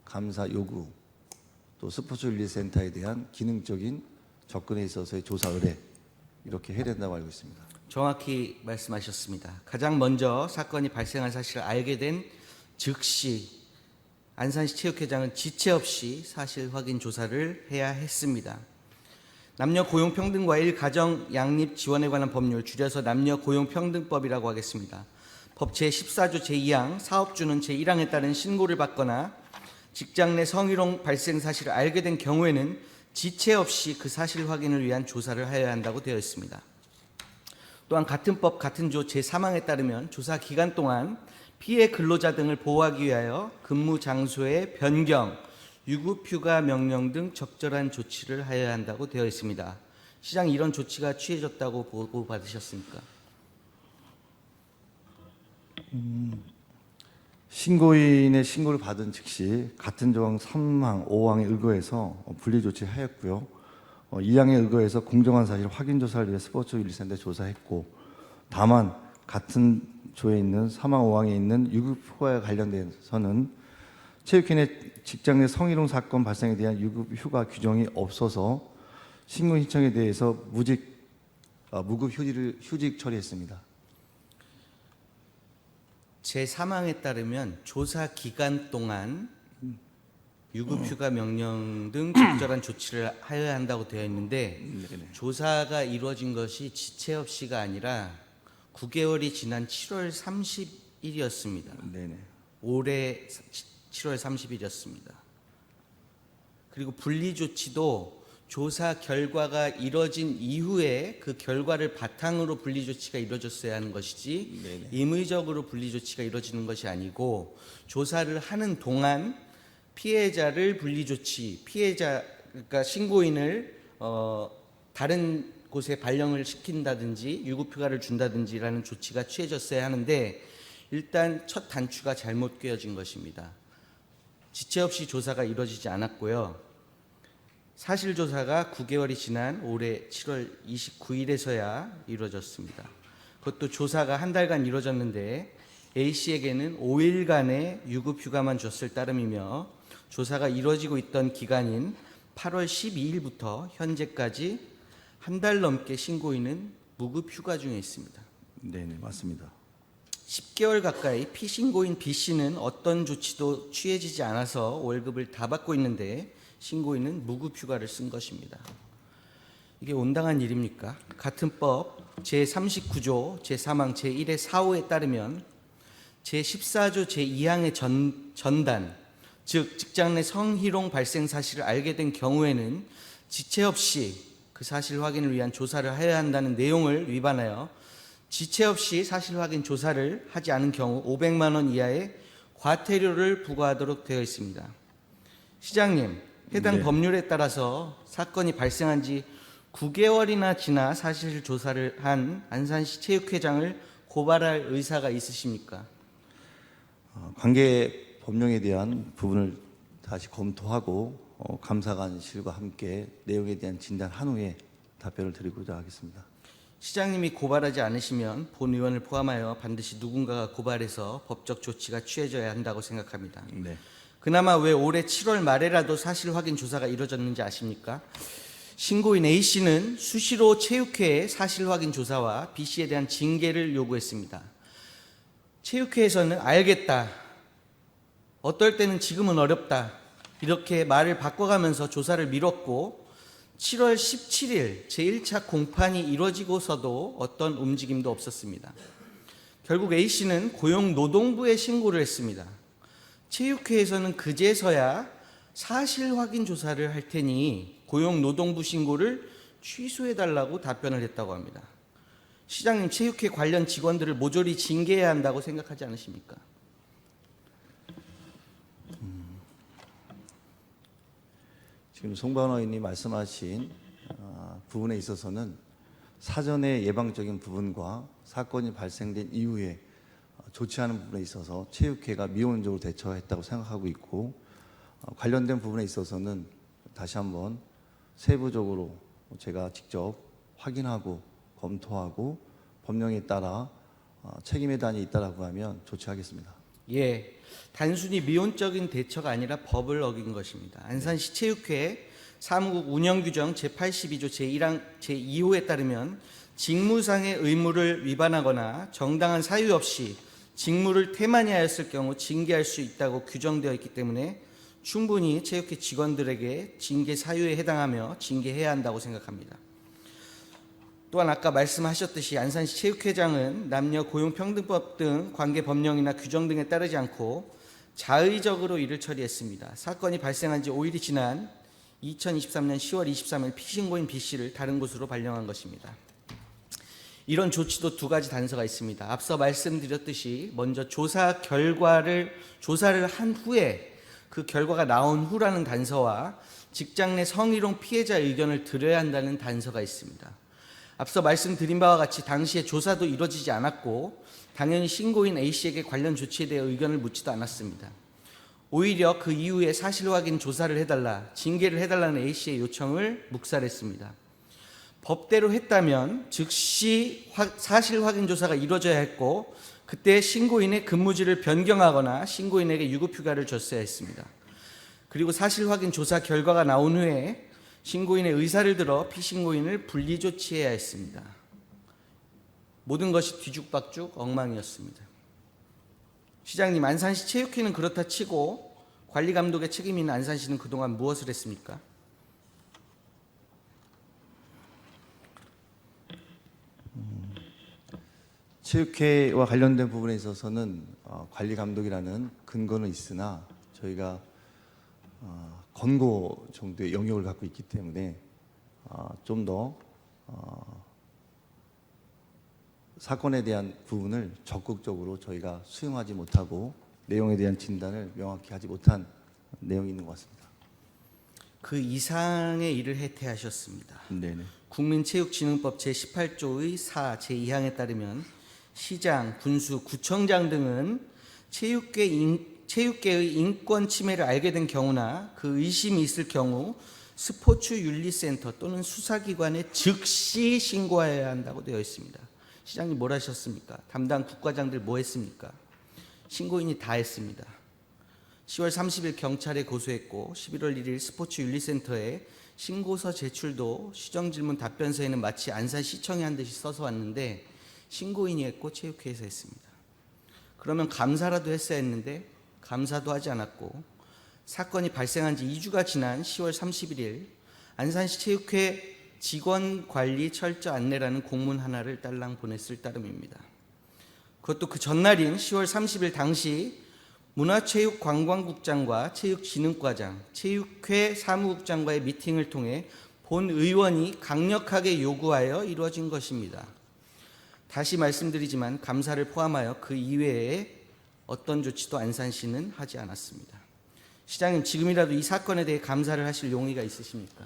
감사 요구, 또 스포츠윤리센터에 대한 기능적인 접근에 있어서의 조사 의뢰, 이렇게 해야 된다고 알고 있습니다. 정확히 말씀하셨습니다. 가장 먼저 사건이 발생한 사실을 알게 된 즉시 안산시 체육회장은 지체 없이 사실 확인 조사를 해야 했습니다. 남녀 고용평등과 일가정 양립 지원에 관한 법률, 줄여서 남녀고용평등법이라고 하겠습니다. 법 제14조 제2항 사업주는 제1항에 따른 신고를 받거나 직장 내 성희롱 발생 사실을 알게 된 경우에는 지체 없이 그 사실 확인을 위한 조사를 하여야 한다고 되어 있습니다. 또한 같은 법 같은 조 제3항에 따르면 조사 기간 동안 피해 근로자 등을 보호하기 위하여 근무 장소의 변경, 유급 휴가 명령 등 적절한 조치를 하여야 한다고 되어 있습니다. 시장 이런 조치가 취해졌다고 보고 받으셨습니까? 신고인의 신고를 받은 즉시 같은 조항 3항, 5항에 의거해서 분리 조치하였고요. 2항에 의거해서 공정한 사실 확인 조사를 위해 스포츠윤리센터에 조사했고, 다만 같은 조에 있는 3항, 5항에 있는 유급 휴가에 관련돼서는 체육회의 직장 내 성희롱 사건 발생에 대한 유급 휴가 규정이 없어서 신고 신청에 대해서 무급 휴직 처리했습니다. 제3항에 따르면 조사 기간 동안 유급 휴가 명령 등 적절한 조치를 하여야 한다고 되어 있는데 조사가 이루어진 것이 지체 없이가 아니라 9개월이 지난 7월 30일이었습니다. 올해 7월 30일이었습니다. 그리고 분리 조치도 조사 결과가 이뤄진 이후에 그 결과를 바탕으로 분리 조치가 이루어졌어야 하는 것이지 임의적으로 분리 조치가 이루어지는 것이 아니고 조사를 하는 동안 피해자를 분리 조치, 그러니까 신고인을 다른 곳에 발령을 시킨다든지 유급휴가를 준다든지라는 조치가 취해졌어야 하는데 일단 첫 단추가 잘못 꿰어진 것입니다. 지체 없이 조사가 이루어지지 않았고요. 사실 조사가 9개월이 지난 올해 7월 29일에서야 이루어졌습니다. 그것도 조사가 한 달간 이루어졌는데 A씨에게는 5일간의 유급휴가만 줬을 따름이며 조사가 이루어지고 있던 기간인 8월 12일부터 현재까지 한 달 넘게 신고인은 무급휴가 중에 있습니다. 네, 맞습니다. 10개월 가까이 피신고인 B씨는 어떤 조치도 취해지지 않아서 월급을 다 받고 있는데 신고인은 무급휴가를 쓴 것입니다. 이게 온당한 일입니까? 같은 법 제39조 제3항 제1의 4호에 따르면 제14조 제2항의 전단, 즉 직장 내 성희롱 발생 사실을 알게 된 경우에는 지체 없이 그 사실 확인을 위한 조사를 해야 한다는 내용을 위반하여 지체 없이 사실 확인 조사를 하지 않은 경우 500만 원 이하의 과태료를 부과하도록 되어 있습니다. 시장님, 해당 법률에 따라서 사건이 발생한 지 9개월이나 지나 사실 조사를 한 안산시 체육회장을 고발할 의사가 있으십니까? 관계 법령에 대한 부분을 다시 검토하고 감사관실과 함께 내용에 대한 진단한 후에 답변을 드리고자 하겠습니다. 시장님이 고발하지 않으시면 본 의원을 포함하여 반드시 누군가가 고발해서 법적 조치가 취해져야 한다고 생각합니다. 그나마 왜 올해 7월 말에라도 사실 확인 조사가 이루어졌는지 아십니까? 신고인 A씨는 수시로 체육회의 사실 확인 조사와 B씨에 대한 징계를 요구했습니다. 체육회에서는 알겠다, 어떨 때는 지금은 어렵다, 이렇게 말을 바꿔가면서 조사를 미뤘고 7월 17일 제1차 공판이 이루어지고서도 어떤 움직임도 없었습니다. 결국 A씨는 고용노동부에 신고를 했습니다. 체육회에서는 그제서야 사실 확인 조사를 할 테니 고용노동부 신고를 취소해달라고 답변을 했다고 합니다. 시장님, 체육회 관련 직원들을 모조리 징계해야 한다고 생각하지 않으십니까? 지금 송반호 의원님 말씀하신 부분에 있어서는 사전에 예방적인 부분과 사건이 발생된 이후에 조치하는 부분에 있어서 체육회가 미온적으로 대처했다고 생각하고 있고, 관련된 부분에 있어서는 다시 한번 세부적으로 제가 직접 확인하고 검토하고 법령에 따라 책임의 단이 있다라고 하면 조치하겠습니다. 예, 단순히 미온적인 대처가 아니라 법을 어긴 것입니다. 안산시 체육회 사무국 운영규정 제82조 제1항 제2호에 따르면 직무상의 의무를 위반하거나 정당한 사유 없이 직무를 태만히하였을 경우 징계할 수 있다고 규정되어 있기 때문에 충분히 체육회 직원들에게 징계 사유에 해당하며 징계해야 한다고 생각합니다. 또한 아까 말씀하셨듯이 안산시 체육회장은 남녀 고용평등법 등 관계 법령이나 규정 등에 따르지 않고 자의적으로 일을 처리했습니다. 사건이 발생한 지 5일이 지난 2023년 10월 23일 피신고인 B씨를 다른 곳으로 발령한 것입니다. 이런 조치도 두 가지 단서가 있습니다. 앞서 말씀드렸듯이 먼저 조사를 한 후에 그 결과가 나온 후라는 단서와 직장 내 성희롱 피해자 의견을 들어야 한다는 단서가 있습니다. 앞서 말씀드린 바와 같이 당시에 조사도 이루어지지 않았고 당연히 신고인 A씨에게 관련 조치에 대해 의견을 묻지도 않았습니다. 오히려 그 이후에 사실 확인 조사를 해달라, 징계를 해달라는 A씨의 요청을 묵살했습니다. 법대로 했다면 즉시 사실 확인 조사가 이루어져야 했고 그때 신고인의 근무지를 변경하거나 신고인에게 유급휴가를 줬어야 했습니다. 그리고 사실 확인 조사 결과가 나온 후에 신고인의 의사를 들어 피신고인을 분리 조치해야 했습니다. 모든 것이 뒤죽박죽 엉망이었습니다. 시장님, 안산시 체육회는 그렇다 치고 관리감독의 책임 있는 안산시는 그동안 무엇을 했습니까? 체육회와 관련된 부분에 있어서는 관리감독이라는 근거는 있으나 저희가 권고 정도의 영역을 갖고 있기 때문에 좀 더 사건에 대한 부분을 적극적으로 저희가 수용하지 못하고 내용에 대한 진단을 명확히 하지 못한 내용이 있는 것 같습니다. 그 이상의 일을 해태하셨습니다. 네네. 국민체육진흥법 제18조의 4 제2항에 따르면 시장, 군수, 구청장 등은 체육계의 인권 침해를 알게 된 경우나 그 의심이 있을 경우 스포츠윤리센터 또는 수사기관에 즉시 신고해야 한다고 되어 있습니다. 시장님 뭘 하셨습니까? 담당 국과장들 뭐 했습니까? 신고인이 다 했습니다. 10월 30일 경찰에 고소했고 11월 1일 스포츠윤리센터에 신고서 제출도 시정질문 답변서에는 마치 안산시청이 한 듯이 써서 왔는데 신고인이 했고 체육회에서 했습니다. 그러면 감사라도 했어야 했는데 감사도 하지 않았고 사건이 발생한 지 2주가 지난 10월 31일 안산시 체육회 직원 관리 철저 안내라는 공문 하나를 딸랑 보냈을 따름입니다. 그것도 그 전날인 10월 30일 당시 문화체육관광국장과 체육진흥과장, 체육회 사무국장과의 미팅을 통해 본 의원이 강력하게 요구하여 이루어진 것입니다. 다시 말씀드리지만 감사를 포함하여 그 이외에 어떤 조치도 안산시는 하지 않았습니다. 시장님, 지금이라도 이 사건에 대해 감사를 하실 용의가 있으십니까?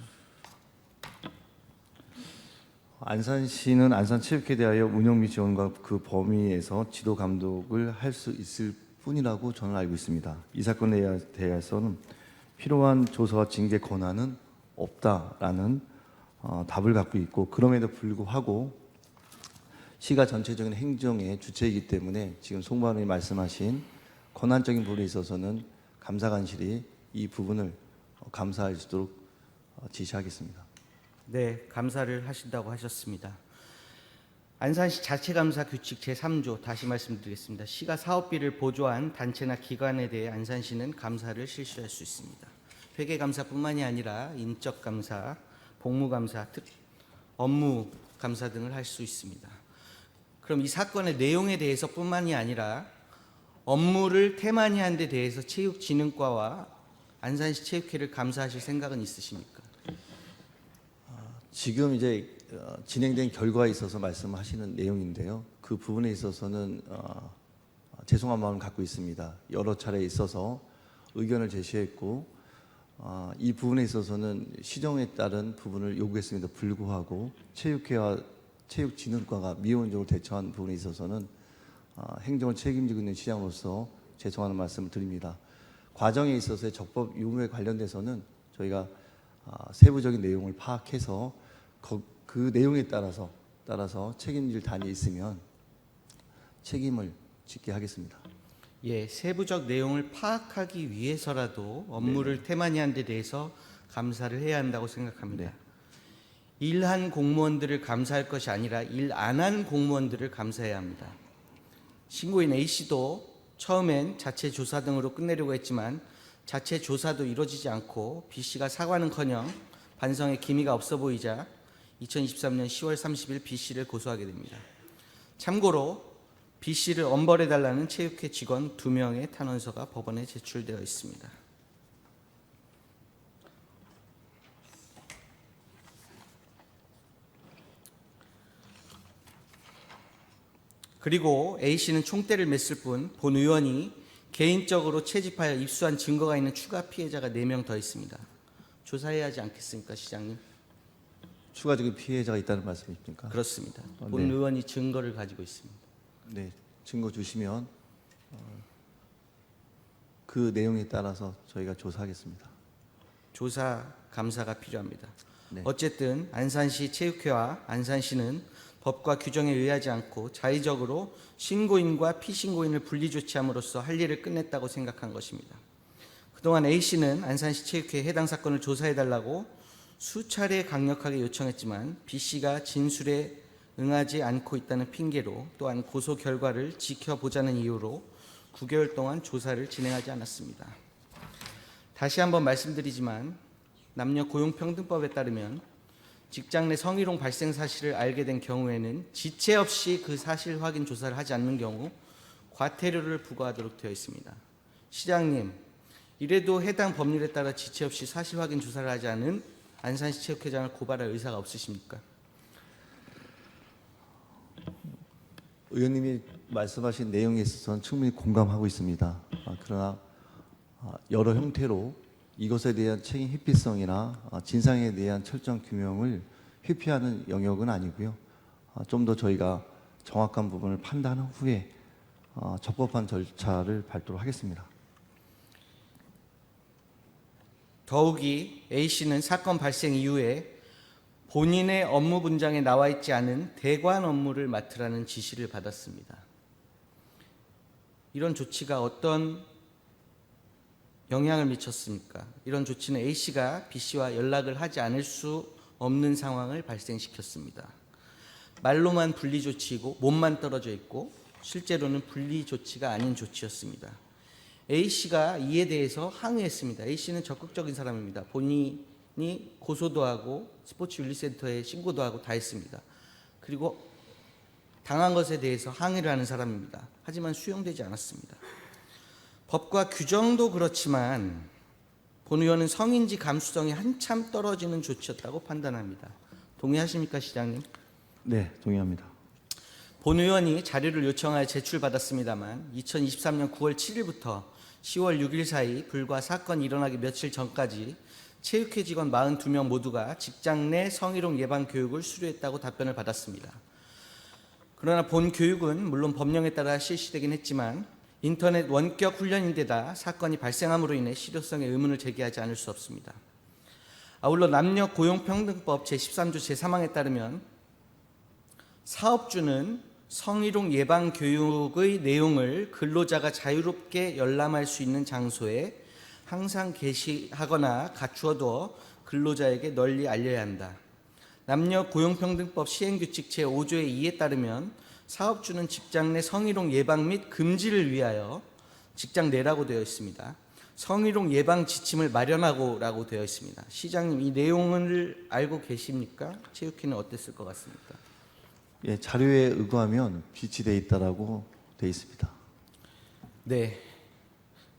안산시는 안산체육회에 대하여 운영 및 지원과 그 범위에서 지도 감독을 할 수 있을 뿐이라고 저는 알고 있습니다. 이 사건에 대해서는 필요한 조사와 징계 권한은 없다라는 답을 갖고 있고, 그럼에도 불구하고 시가 전체적인 행정의 주체이기 때문에 지금 송관원이 말씀하신 권한적인 부분에 있어서는 감사관실이 이 부분을 감사할 수 있도록 지시하겠습니다. 네, 감사를 하신다고 하셨습니다. 안산시 자체감사 규칙 제3조 다시 말씀드리겠습니다. 시가 사업비를 보조한 단체나 기관에 대해 안산시는 감사를 실시할 수 있습니다. 회계감사뿐만이 아니라 인적감사, 복무감사, 업무감사 등을 할 수 있습니다. 그럼 이 사건의 내용에 대해서 뿐만이 아니라 업무를 태만히 한 데 대해서 체육진흥과와 안산시 체육회를 감사하실 생각은 있으십니까? 지금 이제 진행된 결과에 있어서 말씀하시는 내용인데요. 그 부분에 있어서는 죄송한 마음을 갖고 있습니다. 여러 차례 있어서 의견을 제시했고 이 부분에 있어서는 시정에 따른 부분을 요구했음에도 불구하고 체육회와 체육진흥과가 미온적으로 대처한 부분에 있어서는 행정을 책임지고 있는 시장으로서 죄송하는 말씀을 드립니다. 과정에 있어서의 적법 유무에 관련돼서는 저희가 세부적인 내용을 파악해서 그 내용에 따라서 책임질 단이 있으면 책임을 짓게 하겠습니다. 예, 세부적 내용을 파악하기 위해서라도 업무를 태만히 한 데 대해서 감사를 해야 한다고 생각합니다. 일한 공무원들을 감사할 것이 아니라 일 안 한 공무원들을 감사해야 합니다. 신고인 A씨도 처음엔 자체 조사 등으로 끝내려고 했지만 자체 조사도 이루어지지 않고 B씨가 사과는커녕 반성의 기미가 없어 보이자 2023년 10월 30일 B씨를 고소하게 됩니다. 참고로 B씨를 엄벌해달라는 체육회 직원 2명의 탄원서가 법원에 제출되어 있습니다. 그리고 A씨는 총대를 맸을 뿐 본 의원이 개인적으로 채집하여 입수한 증거가 있는 추가 피해자가 4명 더 있습니다. 조사해야 하지 않겠습니까, 시장님? 추가적인 피해자가 있다는 말씀이십니까? 그렇습니다. 네. 본 의원이 증거를 가지고 있습니다. 네, 증거 주시면 그 내용에 따라서 저희가 조사하겠습니다. 조사 감사가 필요합니다. 네. 어쨌든 안산시 체육회와 안산시는 법과 규정에 의하지 않고 자의적으로 신고인과 피신고인을 분리 조치함으로써 할 일을 끝냈다고 생각한 것입니다. 그동안 A씨는 안산시 체육회에 해당 사건을 조사해달라고 수차례 강력하게 요청했지만 B씨가 진술에 응하지 않고 있다는 핑계로 또한 고소 결과를 지켜보자는 이유로 9개월 동안 조사를 진행하지 않았습니다. 다시 한번 말씀드리지만 남녀 고용평등법에 따르면 직장 내 성희롱 발생 사실을 알게 된 경우에는 지체 없이 그 사실 확인 조사를 하지 않는 경우 과태료를 부과하도록 되어 있습니다. 시장님, 이래도 해당 법률에 따라 지체 없이 사실 확인 조사를 하지 않은 안산시 체육회장을 고발할 의사가 없으십니까? 의원님이 말씀하신 내용에 있어서는 충분히 공감하고 있습니다. 그러나 여러 형태로 이것에 대한 책임 회피성이나 진상에 대한 철저한 규명을 회피하는 영역은 아니고요. 좀 더 저희가 정확한 부분을 판단한 후에 적법한 절차를 밟도록 하겠습니다. 더욱이 A씨는 사건 발생 이후에 본인의 업무 분장에 나와 있지 않은 대관 업무를 맡으라는 지시를 받았습니다. 이런 조치가 어떤 영향을 미쳤습니까? 이런 조치는 A씨가 B씨와 연락을 하지 않을 수 없는 상황을 발생시켰습니다. 말로만 분리 조치이고 몸만 떨어져 있고 실제로는 분리 조치가 아닌 조치였습니다. A씨가 이에 대해서 항의했습니다. A씨는 적극적인 사람입니다. 본인이 고소도 하고 스포츠윤리센터에 신고도 하고 다 했습니다. 그리고 당한 것에 대해서 항의를 하는 사람입니다. 하지만 수용되지 않았습니다. 법과 규정도 그렇지만 본 의원은 성인지 감수성이 한참 떨어지는 조치였다고 판단합니다. 동의하십니까, 시장님? 네, 동의합니다. 본 의원이 자료를 요청하여 제출받았습니다만 2023년 9월 7일부터 10월 6일 사이 불과 사건이 일어나기 며칠 전까지 체육회 직원 42명 모두가 직장 내 성희롱 예방 교육을 수료했다고 답변을 받았습니다. 그러나 본 교육은 물론 법령에 따라 실시되긴 했지만 인터넷 원격 훈련인데다 사건이 발생함으로 인해 실효성에 의문을 제기하지 않을 수 없습니다. 아울러 남녀 고용평등법 제13조 제3항에 따르면 사업주는 성희롱 예방 교육의 내용을 근로자가 자유롭게 열람할 수 있는 장소에 항상 게시하거나 갖추어두어 근로자에게 널리 알려야 한다. 남녀 고용평등법 시행규칙 제5조의 2에 따르면 사업주는 직장 내 성희롱 예방 및 금지를 위하여 직장 내라고 되어 있습니다. 성희롱 예방 지침을 마련하고라고 되어 있습니다. 시장님, 이 내용을 알고 계십니까? 체육회는 어땠을 것 같습니까? 예, 자료에 의거하면 비치되어 있다라고 되어 있습니다. 네.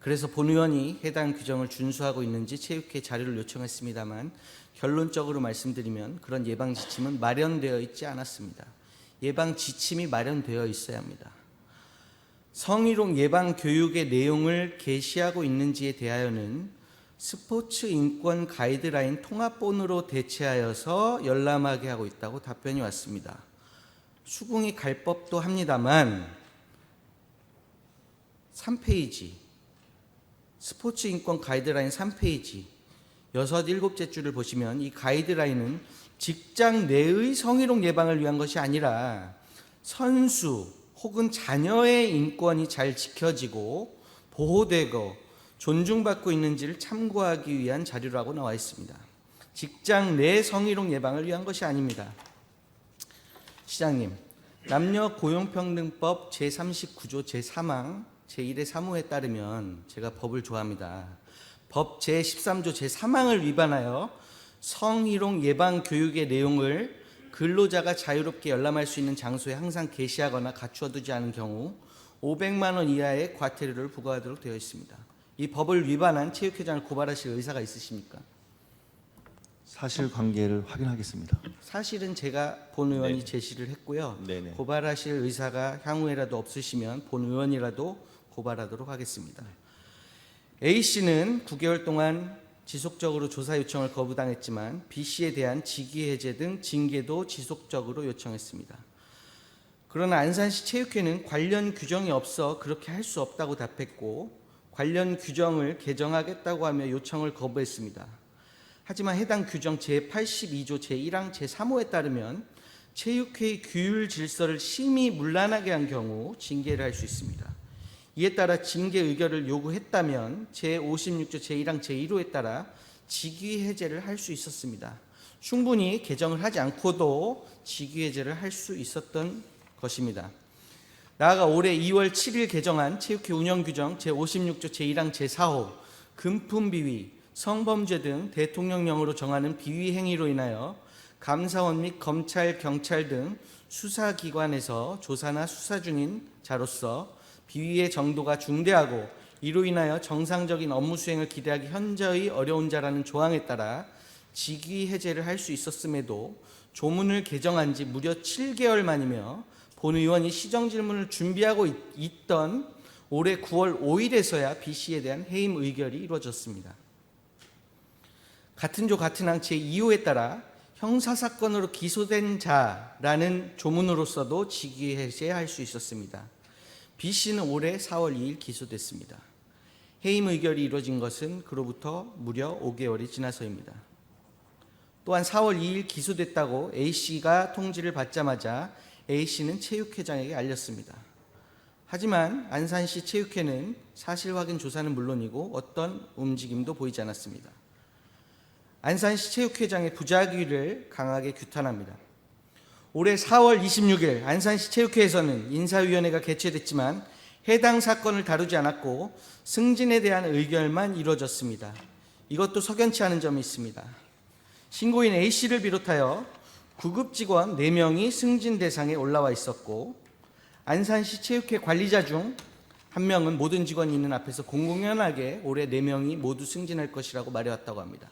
그래서 본 의원이 해당 규정을 준수하고 있는지 체육회 자료를 요청했습니다만 결론적으로 말씀드리면 그런 예방 지침은 마련되어 있지 않았습니다. 예방 지침이 마련되어 있어야 합니다. 성희롱 예방 교육의 내용을 게시하고 있는지에 대하여는 스포츠 인권 가이드라인 통합본으로 대체하여서 열람하게 하고 있다고 답변이 왔습니다. 수긍이 갈 법도 합니다만 3페이지 스포츠 인권 가이드라인 3페이지 6, 7째 줄을 보시면 이 가이드라인은 직장 내의 성희롱 예방을 위한 것이 아니라 선수 혹은 자녀의 인권이 잘 지켜지고 보호되고 존중받고 있는지를 참고하기 위한 자료라고 나와 있습니다. 직장 내 성희롱 예방을 위한 것이 아닙니다. 시장님, 남녀 고용평등법 제39조 제3항 제1의 3호에 따르면, 제가 법을 좋아합니다. 법 제13조 제3항을 위반하여 성희롱 예방 교육의 내용을 근로자가 자유롭게 열람할 수 있는 장소에 항상 게시하거나 갖추어 두지 않은 경우 500만 원 이하의 과태료를 부과하도록 되어 있습니다. 이 법을 위반한 체육회장을 고발하실 의사가 있으십니까? 사실관계를 확인하겠습니다. 사실은 제가 본 의원이 제시를 했고요. 네네. 고발하실 의사가 향후에라도 없으시면 본 의원이라도 고발하도록 하겠습니다. A씨는 9개월 동안 지속적으로 조사 요청을 거부당했지만 B씨에 대한 직위 해제 등 징계도 지속적으로 요청했습니다. 그러나 안산시 체육회는 관련 규정이 없어 그렇게 할 수 없다고 답했고, 관련 규정을 개정하겠다고 하며 요청을 거부했습니다. 하지만 해당 규정 제82조 제1항 제3호에 따르면 체육회의 규율 질서를 심히 문란하게 한 경우 징계를 할 수 있습니다. 이에 따라 징계 의결을 요구했다면 제56조 제1항 제1호에 따라 직위 해제를 할 수 있었습니다. 충분히 개정을 하지 않고도 직위 해제를 할 수 있었던 것입니다. 나아가 올해 2월 7일 개정한 체육회 운영규정 제56조 제1항 제4호 금품 비위, 성범죄 등 대통령령으로 정하는 비위 행위로 인하여 감사원 및 검찰, 경찰 등 수사기관에서 조사나 수사 중인 자로서 비위의 정도가 중대하고 이로 인하여 정상적인 업무 수행을 기대하기 현저히 어려운 자라는 조항에 따라 직위 해제를 할 수 있었음에도 조문을 개정한 지 무려 7개월 만이며 본 의원이 시정 질문을 준비하고 있던 올해 9월 5일에서야 B씨에 대한 해임 의결이 이루어졌습니다. 같은 조 같은 항 제2호에 따라 형사사건으로 기소된 자라는 조문으로서도 직위 해제할 수 있었습니다. B씨는 올해 4월 2일 기소됐습니다. 해임 의결이 이루어진 것은 그로부터 무려 5개월이 지나서입니다. 또한 4월 2일 기소됐다고 A씨가 통지를 받자마자 A씨는 체육회장에게 알렸습니다. 하지만 안산시 체육회는 사실 확인 조사는 물론이고 어떤 움직임도 보이지 않았습니다. 안산시 체육회장의 부작위를 강하게 규탄합니다. 올해 4월 26일 안산시 체육회에서는 인사위원회가 개최됐지만 해당 사건을 다루지 않았고 승진에 대한 의결만 이루어졌습니다. 이것도 석연치 않은 점이 있습니다. 신고인 A씨를 비롯하여 구급 직원 4명이 승진 대상에 올라와 있었고, 안산시 체육회 관리자 중 1명은 모든 직원이 있는 앞에서 공공연하게 올해 4명이 모두 승진할 것이라고 말해왔다고 합니다.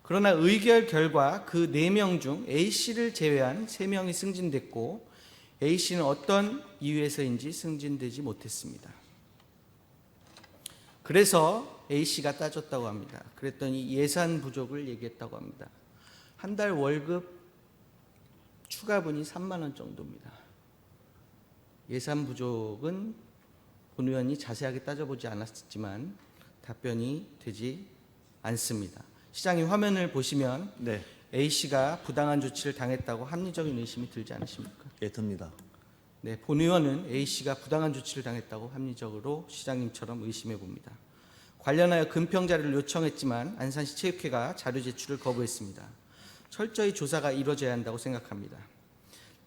그러나 의결 결과 그 4명 중 A씨를 제외한 3명이 승진됐고 A씨는 어떤 이유에서인지 승진되지 못했습니다. 그래서 A씨가 따졌다고 합니다. 그랬더니 예산 부족을 얘기했다고 합니다. 한 달 월급 추가분이 3만 원 정도입니다. 예산 부족은 본 의원이 자세하게 따져보지 않았지만 답변이 되지 않습니다. 시장님 화면을 보시면 네, A씨가 부당한 조치를 당했다고 합리적인 의심이 들지 않으십니까? 예, 듭니다. 네, 본 의원은 A씨가 부당한 조치를 당했다고 합리적으로 시장님처럼 의심해 봅니다. 관련하여 금평 자료를 요청했지만 안산시 체육회가 자료 제출을 거부했습니다. 철저히 조사가 이루어져야 한다고 생각합니다.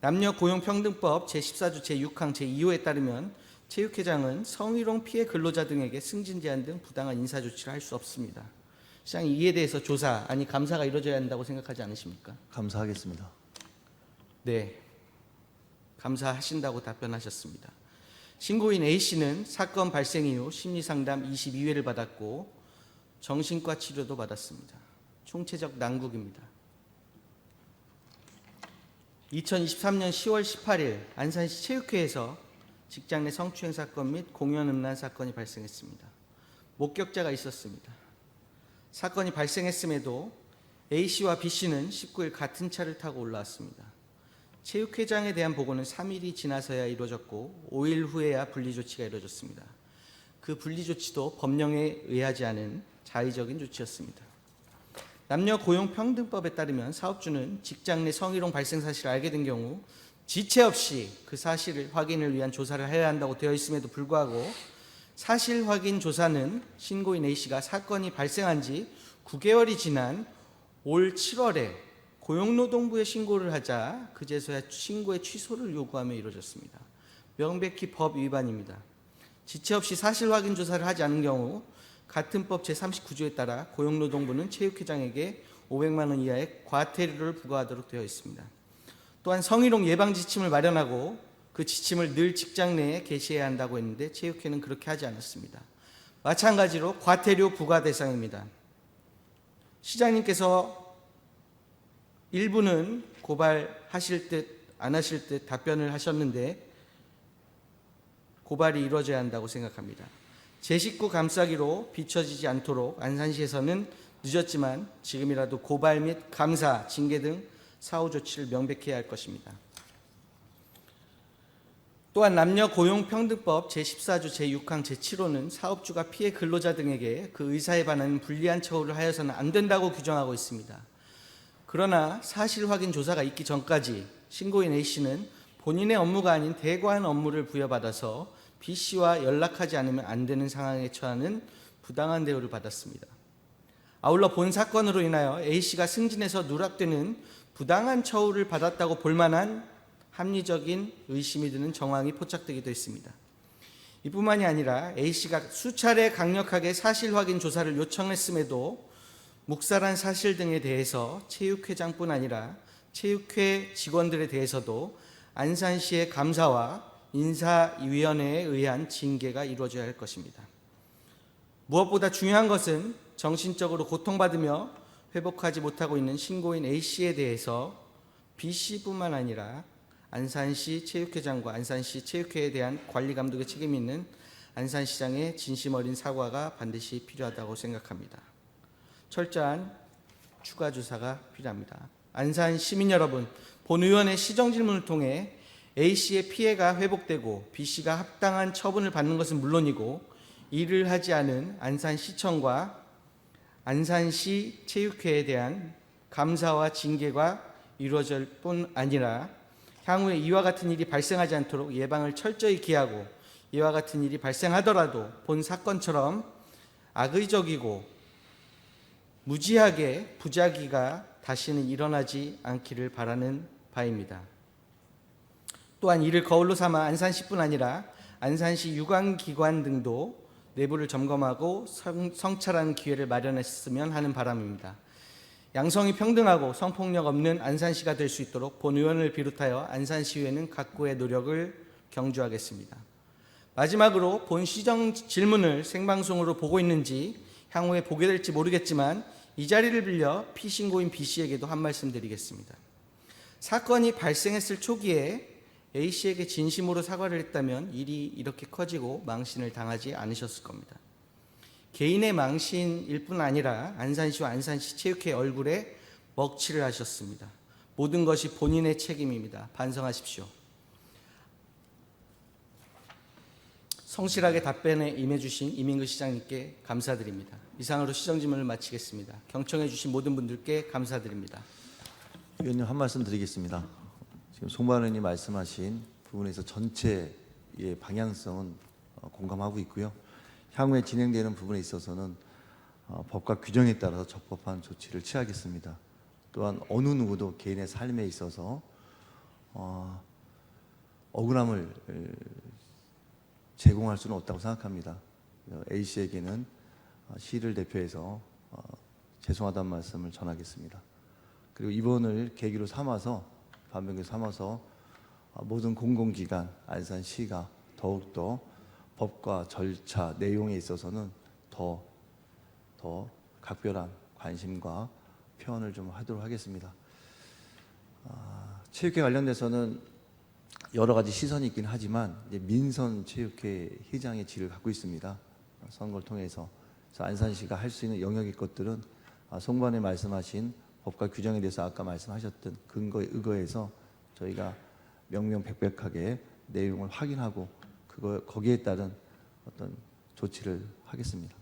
남녀고용평등법 제14조 제6항 제2호에 따르면 체육회장은 성희롱 피해 근로자 등에게 승진 제한 등 부당한 인사 조치를 할 수 없습니다. 시장님 이에 대해서 조사 아니 감사가 이루어져야 한다고 생각하지 않으십니까? 감사하겠습니다. 네, 감사하신다고 답변하셨습니다. 신고인 A씨는 사건 발생 이후 심리상담 22회를 받았고 정신과 치료도 받았습니다. 총체적 난국입니다. 2023년 10월 18일 안산시 체육회에서 직장 내 성추행 사건 및 공연 음란 사건이 발생했습니다. 목격자가 있었습니다. 사건이 발생했음에도 A씨와 B씨는 19일 같은 차를 타고 올라왔습니다. 체육회장에 대한 보고는 3일이 지나서야 이루어졌고 5일 후에야 분리조치가 이루어졌습니다. 그 분리조치도 법령에 의하지 않은 자의적인 조치였습니다. 남녀고용평등법에 따르면 사업주는 직장 내 성희롱 발생 사실을 알게 된 경우 지체 없이 그 사실을 확인을 위한 조사를 해야 한다고 되어 있음에도 불구하고 사실 확인 조사는 신고인 A씨가 사건이 발생한 지 9개월이 지난 올 7월에 고용노동부에 신고를 하자 그제서야 신고의 취소를 요구하며 이루어졌습니다. 명백히 법 위반입니다. 지체 없이 사실 확인 조사를 하지 않은 경우 같은 법 제39조에 따라 고용노동부는 체육회장에게 500만 원 이하의 과태료를 부과하도록 되어 있습니다. 또한 성희롱 예방 지침을 마련하고 그 지침을 늘 직장 내에 게시해야 한다고 했는데 체육회는 그렇게 하지 않았습니다. 마찬가지로 과태료 부과 대상입니다. 시장님께서 일부는 고발하실 듯 안 하실 듯 답변을 하셨는데 고발이 이루어져야 한다고 생각합니다. 제 식구 감싸기로 비춰지지 않도록 안산시에서는 늦었지만 지금이라도 고발 및 감사, 징계 등 사후 조치를 명백히 해야 할 것입니다. 또한 남녀고용평등법 제14조 제6항 제7호는 사업주가 피해 근로자 등에게 그 의사에 반하는 불리한 처우를 하여서는 안 된다고 규정하고 있습니다. 그러나 사실 확인 조사가 있기 전까지 신고인 A씨는 본인의 업무가 아닌 대관 업무를 부여받아서 B씨와 연락하지 않으면 안 되는 상황에 처하는 부당한 대우를 받았습니다. 아울러 본 사건으로 인하여 A씨가 승진해서 누락되는 부당한 처우를 받았다고 볼 만한 합리적인 의심이 드는 정황이 포착되기도 했습니다. 이뿐만이 아니라 A씨가 수차례 강력하게 사실 확인 조사를 요청했음에도 묵살한 사실 등에 대해서 체육회장뿐 아니라 체육회 직원들에 대해서도 안산시의 감사와 인사위원회에 의한 징계가 이루어져야 할 것입니다. 무엇보다 중요한 것은 정신적으로 고통받으며 회복하지 못하고 있는 신고인 A씨에 대해서 B씨뿐만 아니라 안산시 체육회장과 안산시 체육회에 대한 관리감독의 책임이 있는 안산시장의 진심 어린 사과가 반드시 필요하다고 생각합니다. 철저한 추가 조사가 필요합니다. 안산 시민 여러분, 본 의원의 시정 질문을 통해 A씨의 피해가 회복되고 B씨가 합당한 처분을 받는 것은 물론이고 이를 하지 않은 안산시청과 안산시 체육회에 대한 감사와 징계가 이루어질 뿐 아니라 향후에 이와 같은 일이 발생하지 않도록 예방을 철저히 기하고 이와 같은 일이 발생하더라도 본 사건처럼 악의적이고 무지하게 부작위가 다시는 일어나지 않기를 바라는 바입니다. 또한 이를 거울로 삼아 안산시뿐 아니라 안산시 유관기관 등도 내부를 점검하고 성찰하는 기회를 마련했으면 하는 바람입니다. 양성이 평등하고 성폭력 없는 안산시가 될 수 있도록 본 의원을 비롯하여 안산시의회는 각고의 노력을 경주하겠습니다. 마지막으로 본 시정 질문을 생방송으로 보고 있는지 향후에 보게 될지 모르겠지만 이 자리를 빌려 피신고인 B씨에게도 한 말씀 드리겠습니다. 사건이 발생했을 초기에 A씨에게 진심으로 사과를 했다면 일이 이렇게 커지고 망신을 당하지 않으셨을 겁니다. 개인의 망신일 뿐 아니라 안산시와 안산시 체육회 얼굴에 먹칠을 하셨습니다. 모든 것이 본인의 책임입니다. 반성하십시오. 성실하게 답변에 임해주신 이민근 시장님께 감사드립니다. 이상으로 시정질문을 마치겠습니다. 경청해 주신 모든 분들께 감사드립니다. 위원님 한 말씀 드리겠습니다. 지금 송반 의원님 말씀하신 부분에서 전체의 방향성은 공감하고 있고요. 향후에 진행되는 부분에 있어서는 법과 규정에 따라서 적법한 조치를 취하겠습니다. 또한 어느 누구도 개인의 삶에 있어서 억울함을 제공할 수는 없다고 생각합니다. A씨에게는 시를 대표해서 죄송하다는 말씀을 전하겠습니다. 그리고 이번을 계기로 삼아서 반면교 삼아서 모든 공공기관 안산시가 더욱더 법과 절차 내용에 있어서는 더 각별한 관심과 표현을 좀 하도록 하겠습니다. 체육회 관련돼서는 여러 가지 시선이 있긴 하지만 이제 민선 체육회 회장의 질을 갖고 있습니다. 선거를 통해서 그래서 안산시가 할 수 있는 영역의 것들은 송반에 말씀하신 법과 규정에 대해서 아까 말씀하셨던 근거에 의거해서 저희가 명명백백하게 내용을 확인하고 거기에 따른 어떤 조치를 하겠습니다.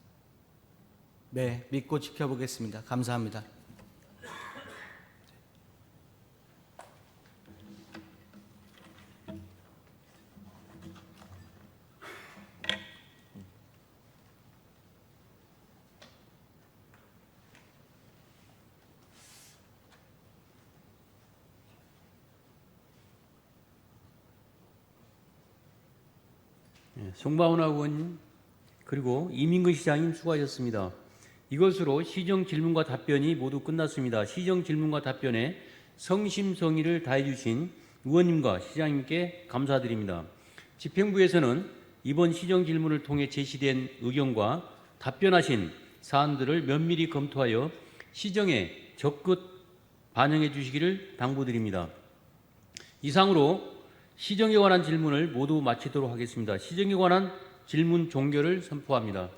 네, 믿고 지켜보겠습니다. 감사합니다. 송바운하 의원님 그리고 이민근 시장님 수고하셨습니다. 이것으로 시정 질문과 답변이 모두 끝났습니다. 시정 질문과 답변에 성심성의를 다해 주신 의원님과 시장님께 감사드립니다. 집행부에서는 이번 시정 질문을 통해 제시된 의견과 답변하신 사안들을 면밀히 검토하여 시정에 적극 반영해 주시기를 당부드립니다. 이상으로 시정에 관한 질문을 모두 마치도록 하겠습니다. 시정에 관한 질문 종결을 선포합니다.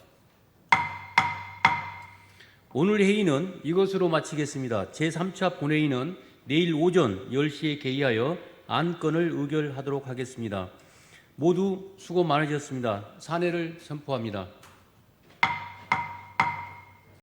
오늘 회의는 이것으로 마치겠습니다. 제3차 본회의는 내일 오전 10시에 개의하여 안건을 의결하도록 하겠습니다. 모두 수고 많으셨습니다. 사내를 선포합니다.